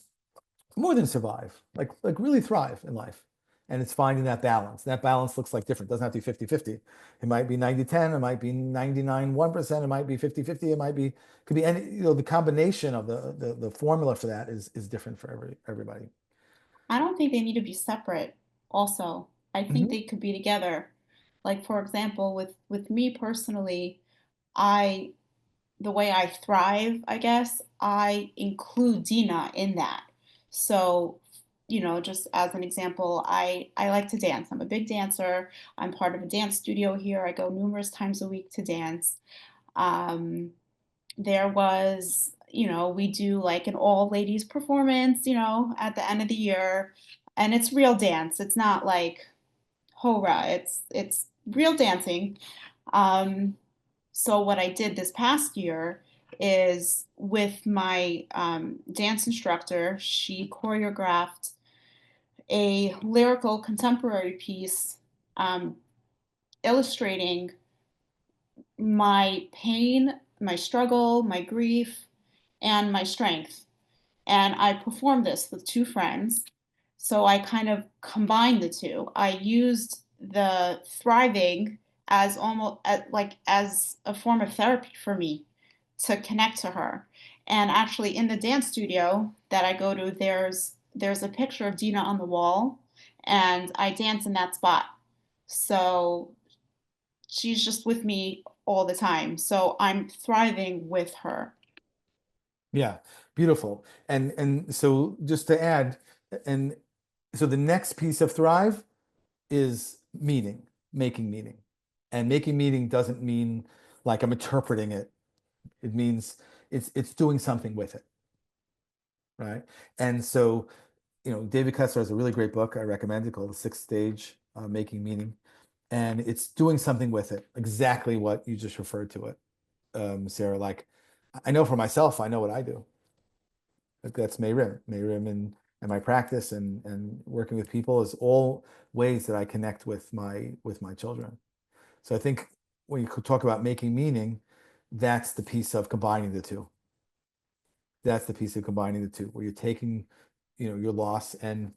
more than survive, like really thrive in life. And it's finding that balance. That balance looks like different. It doesn't have to be 50-50. It might be 90-10, it might be 99-1%, it might be 50-50, it might be, could be any, the combination of the formula for that is different for everybody. I don't think they need to be separate also. I think Mhm. they could be together. Like for example, with me personally, I the way I thrive, I guess, I include Dina in that. So, just as an example, I like to dance. I'm a big dancer. I'm part of a dance studio here. I go numerous times a week to dance. Um, there was, we do like an all ladies performance, at the end of the year, and it's real dance. It's not like hora. It's real dancing. Um, so what I did this past year is with my dance instructor, she choreographed a lyrical contemporary piece um, illustrating my pain, my struggle, my grief, and my strength. And I performed this with two friends. So I kind of combined the two. I used the thriving as almost as a form of therapy for me to connect to her. And actually in the dance studio that I go to, there's a picture of Dina on the wall and I dance in that spot. So she's just with me all the time. So I'm thriving with her. Yeah, beautiful. And so just to add, and so the next piece of thrive is meaning, making meaning. And making meaning doesn't mean like I'm interpreting it. It means it's doing something with it, right? And so, David Kessler has a really great book I recommend it called The Sixth Stage, Making Meaning. And it's doing something with it, exactly what you just referred to it, Sarah. Like I know for myself, I know what I do. Like that's Mayrim and my practice and working with people is all ways that I connect with my children. So I think when you talk about making meaning, that's the piece of combining the two. That's the piece of combining the two, where you're taking, your loss. And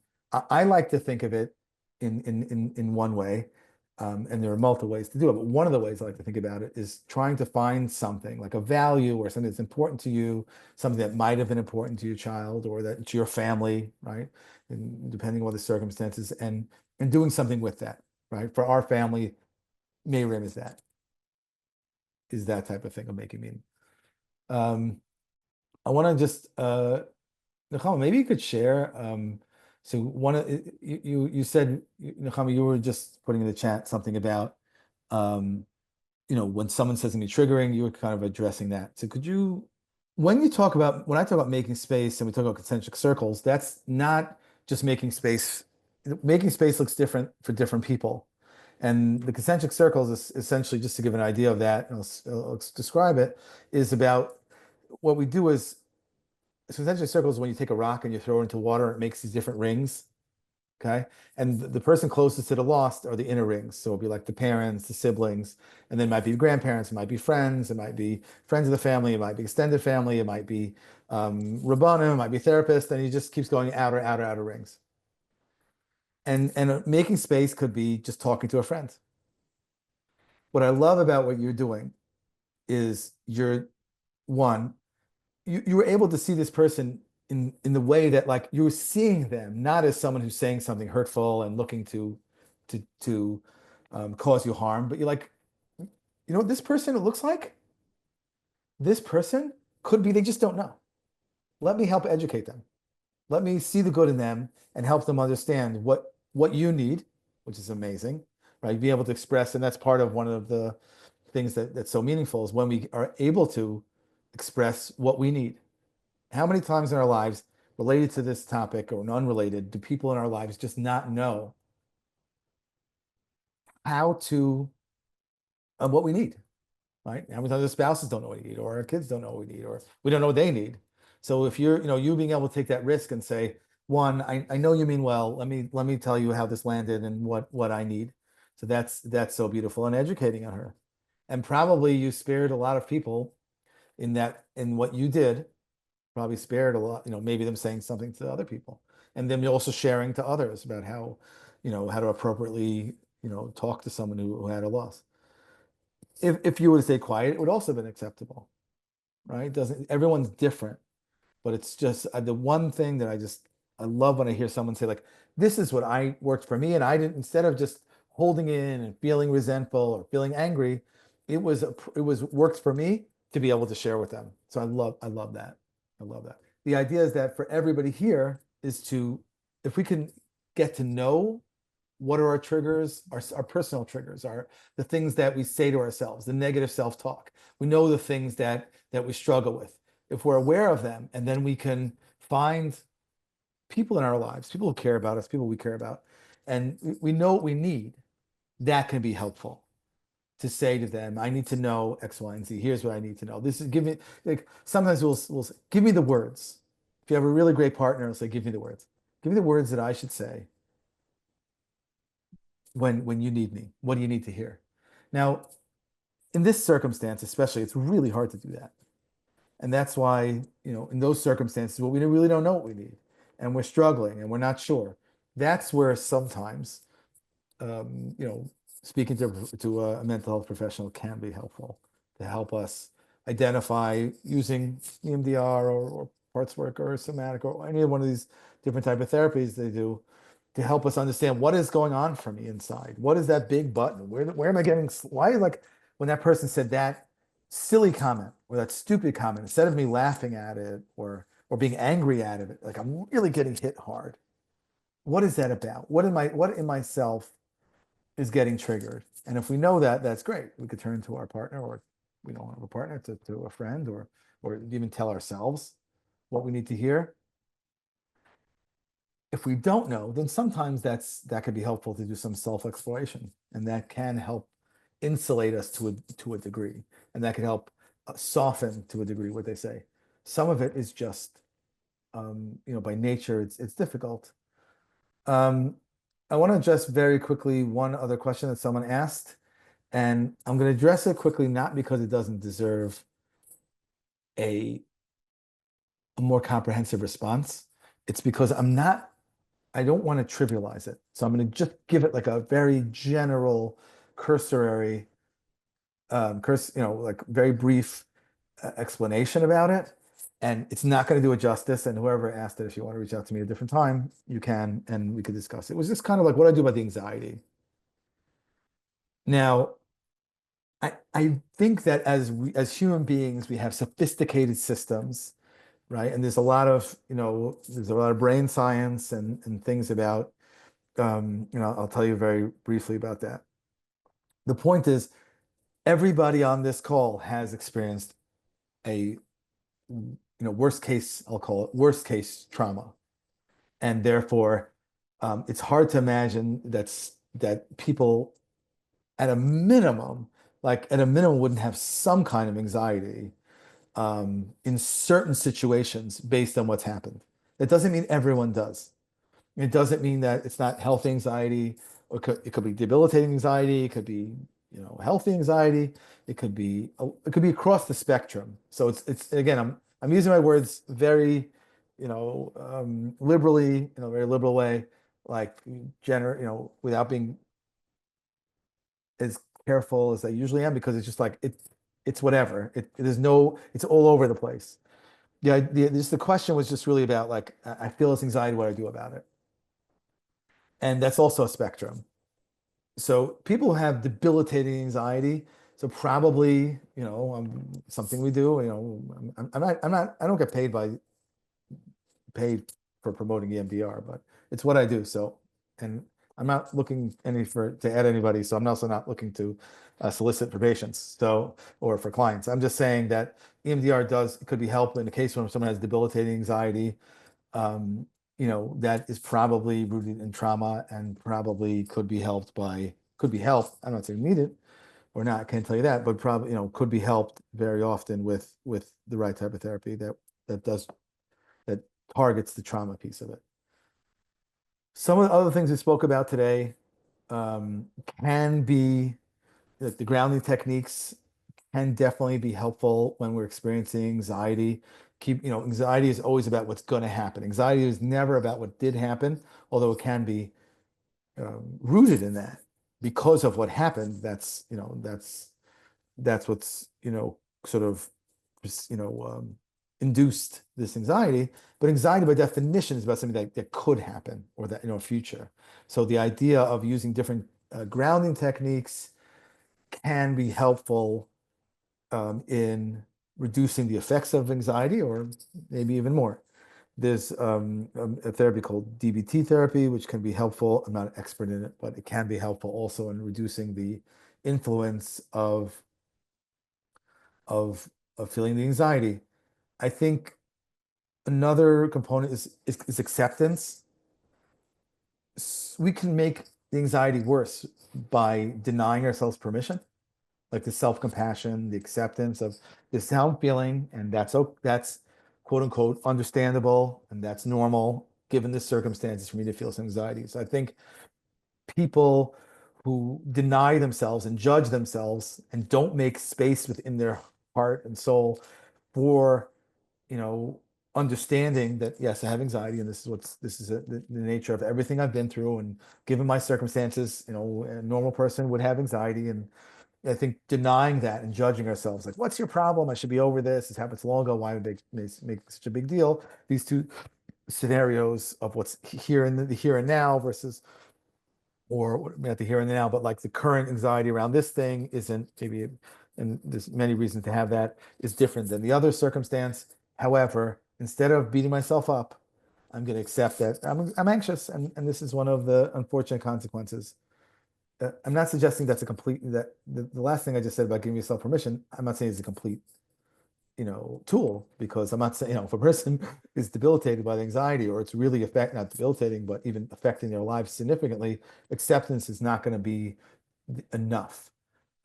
I like to think of it in one way, and there are multiple ways to do it. But one of the ways I like to think about it is trying to find something like a value or something that's important to you, something that might have been important to your child or that to your family, right? And depending on what the circumstances, and doing something with that, right? For our family, Mayrim is that type of thing of making meaning. Um, I want to just Nechama, maybe you could share. So one of you said, Nechama, you were just putting in the chat something about um, when someone says something triggering, you were kind of addressing that. So could you, when I talk about making space and we talk about concentric circles, that's not just making space. Making space looks different for different people. And the concentric circles is essentially, just to give an idea of that, and I'll describe it, is about what we do is, so concentric circles, when you take a rock and you throw it into water, it makes these different rings. Okay. And the person closest to the lost are the inner rings. So it'll be like the parents, the siblings, and then it might be the grandparents, it might be friends, it might be friends of the family, it might be extended family, it might be Rabbanim, it might be therapist, and he just keeps going outer, outer, outer rings. And making space could be just talking to a friend. What I love about what you're doing is one, you were able to see this person in the way that like you were seeing them, not as someone who's saying something hurtful and looking to cause you harm, but you're like, what this person it looks like? This person could be, they just don't know. Let me help educate them. Let me see the good in them and help them understand what you need, which is amazing, right? Be able to express, and that's part of one of the things that's so meaningful is when we are able to express what we need. How many times in our lives related to this topic or unrelated do people in our lives just not know how to what we need, right? How many times the spouses don't know what we need, or our kids don't know what we need, or we don't know what they need. So if you're, you being able to take that risk and say, one, I know you mean well. Let me tell you how this landed and what I need. So that's so beautiful and educating on her. And probably you spared a lot of people in what you did, probably spared a lot, maybe them saying something to other people. And then you're also sharing to others about how to appropriately, talk to someone who had a loss. If you were to stay quiet, it would also have been acceptable, right? Doesn't everyone's different, but it's just the one thing that I love when I hear someone say like, this is what I worked for me, and I didn't, instead of just holding in and feeling resentful or feeling angry, it was worked for me to be able to share with them. So I love that. I love that. The idea is that for everybody here is to, if we can get to know what are our triggers, our personal triggers, are the things that we say to ourselves, the negative self-talk. We know the things that we struggle with. If we're aware of them, and then we can find people in our lives, people who care about us, people we care about, and we know what we need, that can be helpful to say to them, I need to know X, Y, and Z. Here's what I need to know. This is give me, like sometimes we'll say, give me the words. If you have a really great partner, it'll say, give me the words. Give me the words that I should say when you need me. What do you need to hear? Now, in this circumstance, especially, it's really hard to do that. And that's why, in those circumstances, well, we really don't know what we need, and we're struggling and we're not sure. That's where sometimes, you know, speaking to a mental health professional can be helpful to help us identify using EMDR or parts work or somatic or any one of these different type of therapies they do to help us understand what is going on for me inside. What is that big button? Where am I getting? Why, like when that person said that silly comment or that stupid comment, instead of me laughing at it or being angry at it, like I'm really getting hit hard. What is that about? What in myself is getting triggered? And if we know that, that's great. We could turn to our partner, or we don't have a partner, to a friend, or even tell ourselves what we need to hear. If we don't know, then sometimes that could be helpful to do some self-exploration, and that can help insulate us to a degree, and that can help soften to a degree what they say. Some of it is just, by nature, it's difficult. Um, I want to address very quickly one other question that someone asked, and I'm going to address it quickly, not because it doesn't deserve a, a more comprehensive response. It's because I don't want to trivialize it. So I'm going to just give it like a very general, cursory, like very brief explanation about it. And it's not going to do it justice. And whoever asked it, if you want to reach out to me at a different time, you can, and we could discuss it. It was just kind of like what I do about the anxiety. Now, I think that as human beings, we have sophisticated systems, right? And there's a lot of brain science and things about, I'll tell you very briefly about that. The point is, everybody on this call has experienced a, worst case, I'll call it worst case trauma. And therefore, it's hard to imagine that people at a minimum, wouldn't have some kind of anxiety in certain situations based on what's happened. That doesn't mean everyone does. It doesn't mean that it's not healthy anxiety, or it could be debilitating anxiety. It could be, healthy anxiety. It could be across the spectrum. So it's again, I'm using my words very, liberally, very liberal way, like without being as careful as I usually am, because it's just like it's whatever. It's all over the place. Yeah, the question was just really about like I feel this anxiety, what I do about it. And that's also a spectrum. So people who have debilitating anxiety. So probably, something we do, I don't get paid for promoting EMDR, but it's what I do. So, and I'm not looking to add anybody. So I'm also not looking to solicit for patients. So, or for clients. I'm just saying that EMDR could be helpful in the case when someone has debilitating anxiety. Um, that is probably rooted in trauma and probably could be helped. I'm not saying need it or not, I can't tell you that, but probably, could be helped very often with the right type of therapy that does that targets the trauma piece of it. Some of the other things we spoke about today um, can be like the grounding techniques can definitely be helpful when we're experiencing anxiety. Anxiety is always about what's going to happen. Anxiety is never about what did happen, although it can be rooted in that because of what happened. That's what's sort of induced this anxiety. But anxiety by definition is about something that could happen or that future. So the idea of using different grounding techniques can be helpful in reducing the effects of anxiety, or maybe even more. There's a therapy called DBT therapy, which can be helpful. I'm not an expert in it, but it can be helpful also in reducing the influence of of feeling the anxiety. I think another component is acceptance. We can make the anxiety worse by denying ourselves permission, like the self-compassion, the acceptance of this is how I'm feeling, and that's quote unquote understandable, and that's normal given the circumstances for me to feel some anxiety. So I think people who deny themselves and judge themselves and don't make space within their heart and soul for, you know, understanding that yes, I have anxiety, and this is the nature of everything I've been through, and given my circumstances, you know, a normal person would have anxiety, and I think denying that and judging ourselves, like, what's your problem? I should be over this. This happened so long ago. Why would they make such a big deal? These two scenarios of what's here in the here and now versus, or not the here and now, but like the current anxiety around this thing isn't maybe, and there's many reasons to have that, is different than the other circumstance. However, instead of beating myself up, I'm going to accept that I'm anxious, and this is one of the unfortunate consequences. I'm not suggesting that's a complete, that the last thing I just said about giving yourself permission, I'm not saying it's a complete, you know, tool, because I'm not saying, you know, if a person is debilitated by the anxiety, or it's really not debilitating, but even affecting their lives significantly, acceptance is not going to be enough.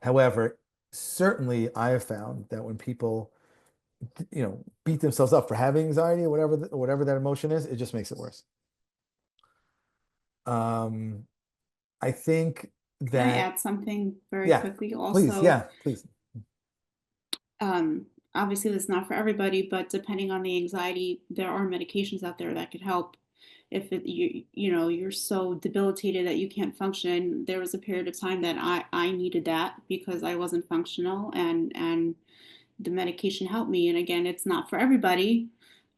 However, certainly I have found that when people, you know, beat themselves up for having anxiety, or whatever that emotion is, it just makes it worse. Um, I think Can I that, add something very yeah, quickly? please, Also, yeah, please. um, obviously that's not for everybody, but depending on the anxiety, there are medications out there that could help. If you know you're so debilitated that you can't function, there was a period of time that I needed that because I wasn't functional, and the medication helped me. And again, it's not for everybody,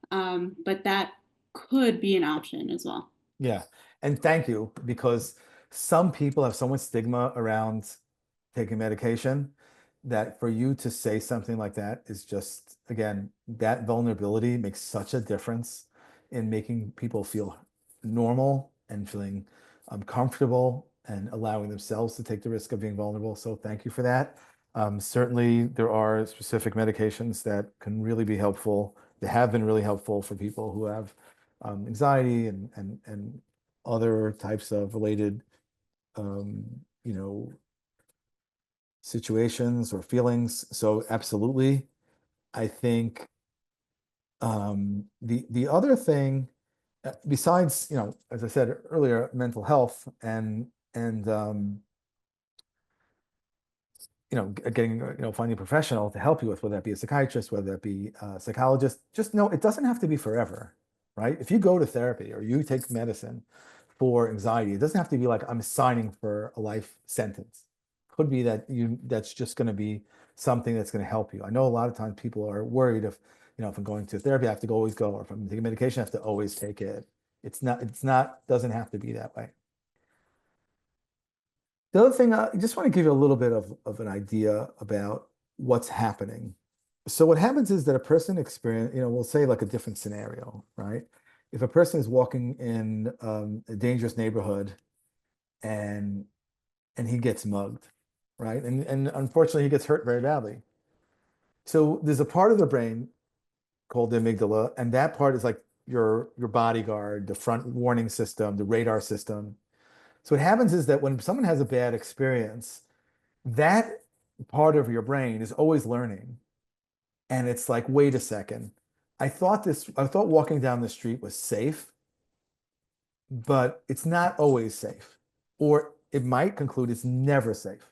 but that could be an option as well. Yeah. And thank you, because some people have so much stigma around taking medication that for you to say something like that is just, again, that vulnerability makes such a difference in making people feel normal and feeling comfortable and allowing themselves to take the risk of being vulnerable. So thank you for that. Certainly, there are specific medications that can really be helpful. They have been really helpful for people who have anxiety and other types of related, um, you know, situations or feelings. So absolutely, I think the other thing, besides, you know, as I said earlier, mental health and you know, getting, you know, finding a professional to help you with, whether that be a psychiatrist, whether that be a psychologist, just know it doesn't have to be forever, right? If you go to therapy or you take medicine for anxiety, it doesn't have to be like I'm signing for a life sentence. Could be that that's just going to be something that's going to help you. I know a lot of times people are worried if, you know, if I'm going to therapy, I have to always go, or if I'm taking medication, I have to always take it. Doesn't have to be that way. The other thing, I just want to give you a little bit of an idea about what's happening. So what happens is that a person experience, you know, we'll say like a different scenario, right? If a person is walking in a dangerous neighborhood and he gets mugged, right? And unfortunately he gets hurt very badly. So there's a part of the brain called the amygdala, and that part is like your bodyguard, the front warning system, the radar system. So what happens is that when someone has a bad experience, that part of your brain is always learning. And it's like, wait a second. I thought walking down the street was safe, but it's not always safe. Or it might conclude it's never safe.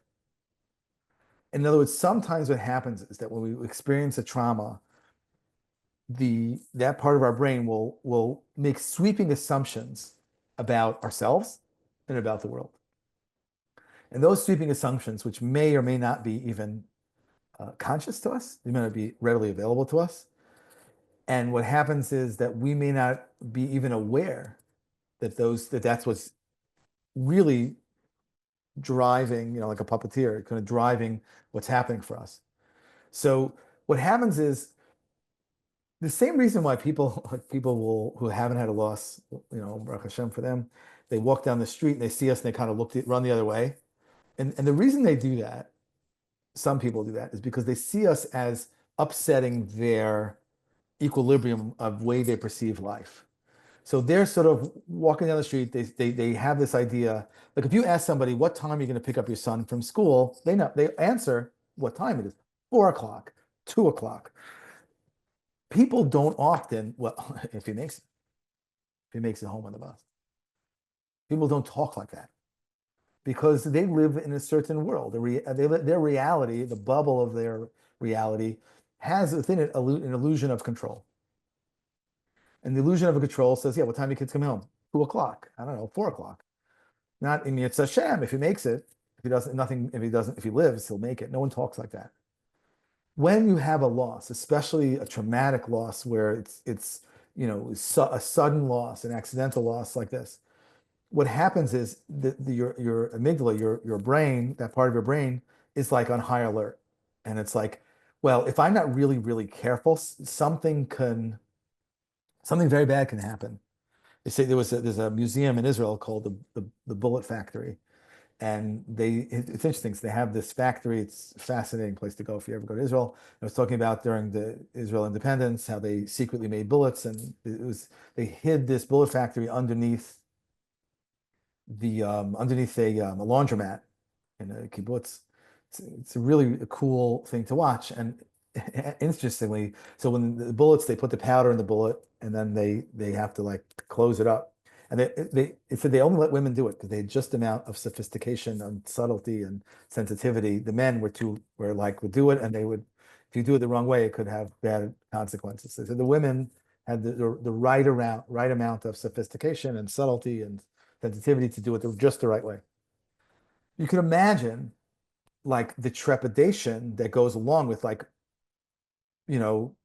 In other words, sometimes what happens is that when we experience a trauma, that part of our brain will make sweeping assumptions about ourselves and about the world. And those sweeping assumptions, which may or may not be even conscious to us, they may not be readily available to us. And what happens is that we may not be even aware that's what's really driving, you know, like a puppeteer, kind of driving what's happening for us. So what happens is the same reason why people like people will who haven't had a loss, you know, Baruch Hashem for them, they walk down the street and they see us and they kind of run the other way. And the reason they do that, some people do that, is because they see us as upsetting their equilibrium of way they perceive life. So they're sort of walking down the street. They have this idea. Like if you ask somebody, what time are you going to pick up your son from school? They answer what time it is. 4 o'clock, 2 o'clock. People don't often, well, if he makes it home on the bus. People don't talk like that. because they live in a certain world. Their reality, the bubble of their reality, has within it an illusion of control. And the illusion of a control says, yeah, what time do kids come home? 2 o'clock. I don't know, 4 o'clock. Not, I mean, it's a sham if he makes it. If he doesn't, nothing, if he lives, he'll make it. No one talks like that. When you have a loss, especially a traumatic loss where a sudden loss, an accidental loss like this, what happens is your amygdala, your brain, that part of your brain is like on high alert. And it's like, well, if I'm not really, really careful, something very bad can happen. They say there's a museum in Israel called the Bullet Factory. And it's interesting. So they have this factory. It's a fascinating place to go if you ever go to Israel. I was talking about during the Israel independence, how they secretly made bullets, and they hid this bullet factory underneath a laundromat in a kibbutz. It's a really cool thing to watch. And interestingly, so when the bullets, they put the powder in the bullet, and then they have to like close it up. And it said they only let women do it because they had just amount of sophistication and subtlety and sensitivity. The men would do it, and if you do it the wrong way, it could have bad consequences. So the women had the right amount of sophistication and subtlety and sensitivity to do it just the right way. You can imagine like the trepidation that goes along with like, you know,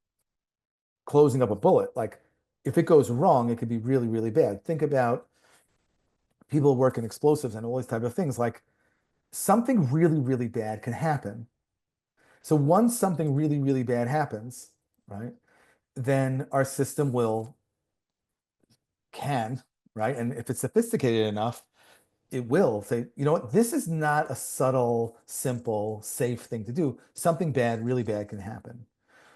closing up a bullet. Like if it goes wrong, it could be really, really bad. Think about people who work in explosives and all these type of things. Like something really, really bad can happen. So once something really, really bad happens, right, then our system can, right? And if it's sophisticated enough, it will say, you know what, this is not a subtle, simple, safe thing to do. Something bad, really bad can happen.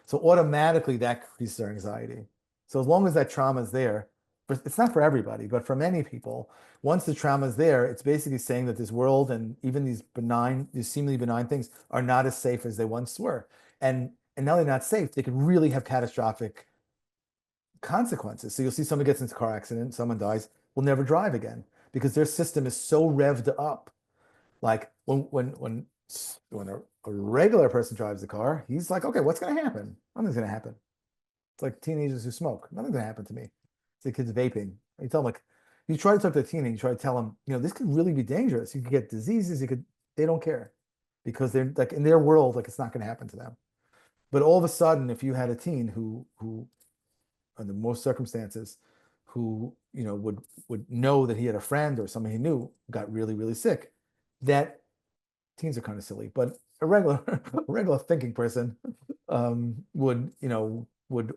So automatically that increases our anxiety. So as long as that trauma is there, it's not for everybody, but for many people, once the trauma is there, it's basically saying that this world and even these seemingly benign things are not as safe as they once were. And now they're not safe, they can really have catastrophic consequences. So you'll see someone gets into a car accident, someone dies, will never drive again because their system is so revved up. Like when a regular person drives the car, he's like, okay, what's going to happen? Nothing's going to happen. It's like teenagers who smoke. Nothing's going to happen to me. It's the kids vaping. You tell them like, you try to talk to a teenager, you try to tell them, this could really be dangerous. You could get diseases. They don't care because they're like in their world, like it's not going to happen to them. But all of a sudden, if you had a teen who under most circumstances, who would know that he had a friend or somebody he knew got really, really sick, that teens are kind of silly, but a regular thinking person would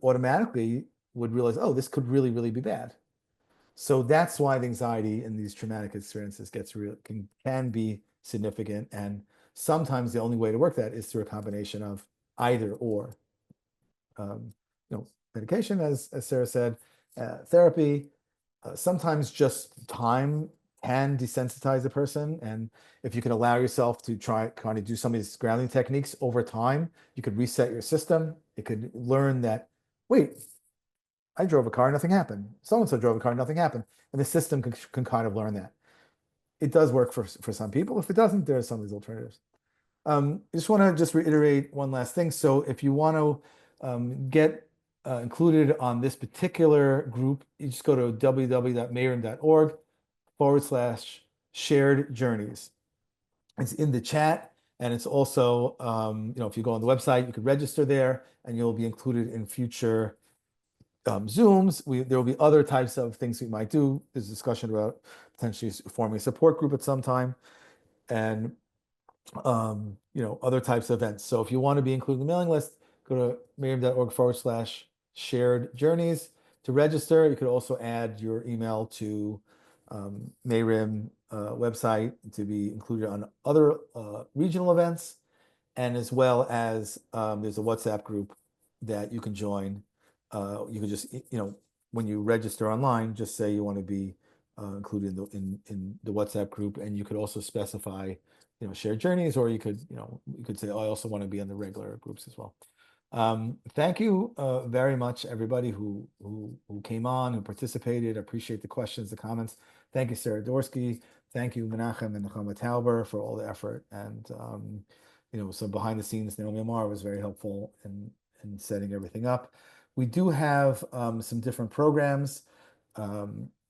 automatically would realize, oh, this could really, really be bad. So that's why the anxiety in these traumatic experiences can be significant. And sometimes the only way to work that is through a combination of either or. Um, medication, as Sarah said, therapy, sometimes just time can desensitize a person. And if you can allow yourself to try kind of do some of these grounding techniques over time, you could reset your system. It could learn that, wait, I drove a car, nothing happened. So-and-so drove a car, nothing happened. And the system can kind of learn that. It does work for some people. If it doesn't, there are some of these alternatives. I just want to reiterate one last thing. So if you want to get included on this particular group, you just go to www.mayrim.org/shared journeys. It's in the chat, and it's also, if you go on the website, you could register there, and you'll be included in future Zooms. There will be other types of things we might do. There's a discussion about potentially forming a support group at some time, and other types of events. So if you want to be included in the mailing list, go to mayrim.org/shared journeys to register. You could also add your email to Mayrim website to be included on other regional events, and as well as there's a WhatsApp group that you can join. You can just, when you register online, just say you want to be included in the WhatsApp group, and you could also specify shared journeys, or you could say, oh, I also want to be in the regular groups as well. Thank you very much, everybody who came on and participated. I appreciate the questions, the comments. Thank you, Sarah Dorsky. thank you, Menachem and Nechama Tauber, for all the effort. And so behind the scenes, Naomi Amar was very helpful in setting everything up. We do have some different programs.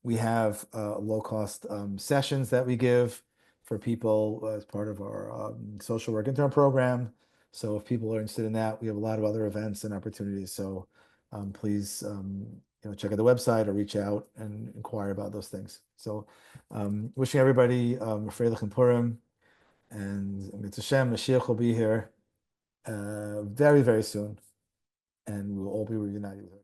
We have low-cost sessions that we give for people as part of our social work intern program. So if people are interested in that, we have a lot of other events and opportunities. So please, check out the website or reach out and inquire about those things. So wishing everybody Freilich and Purim, and Mitzvah Hashem, Mashiach will be here very, very soon, and we'll all be reunited with her.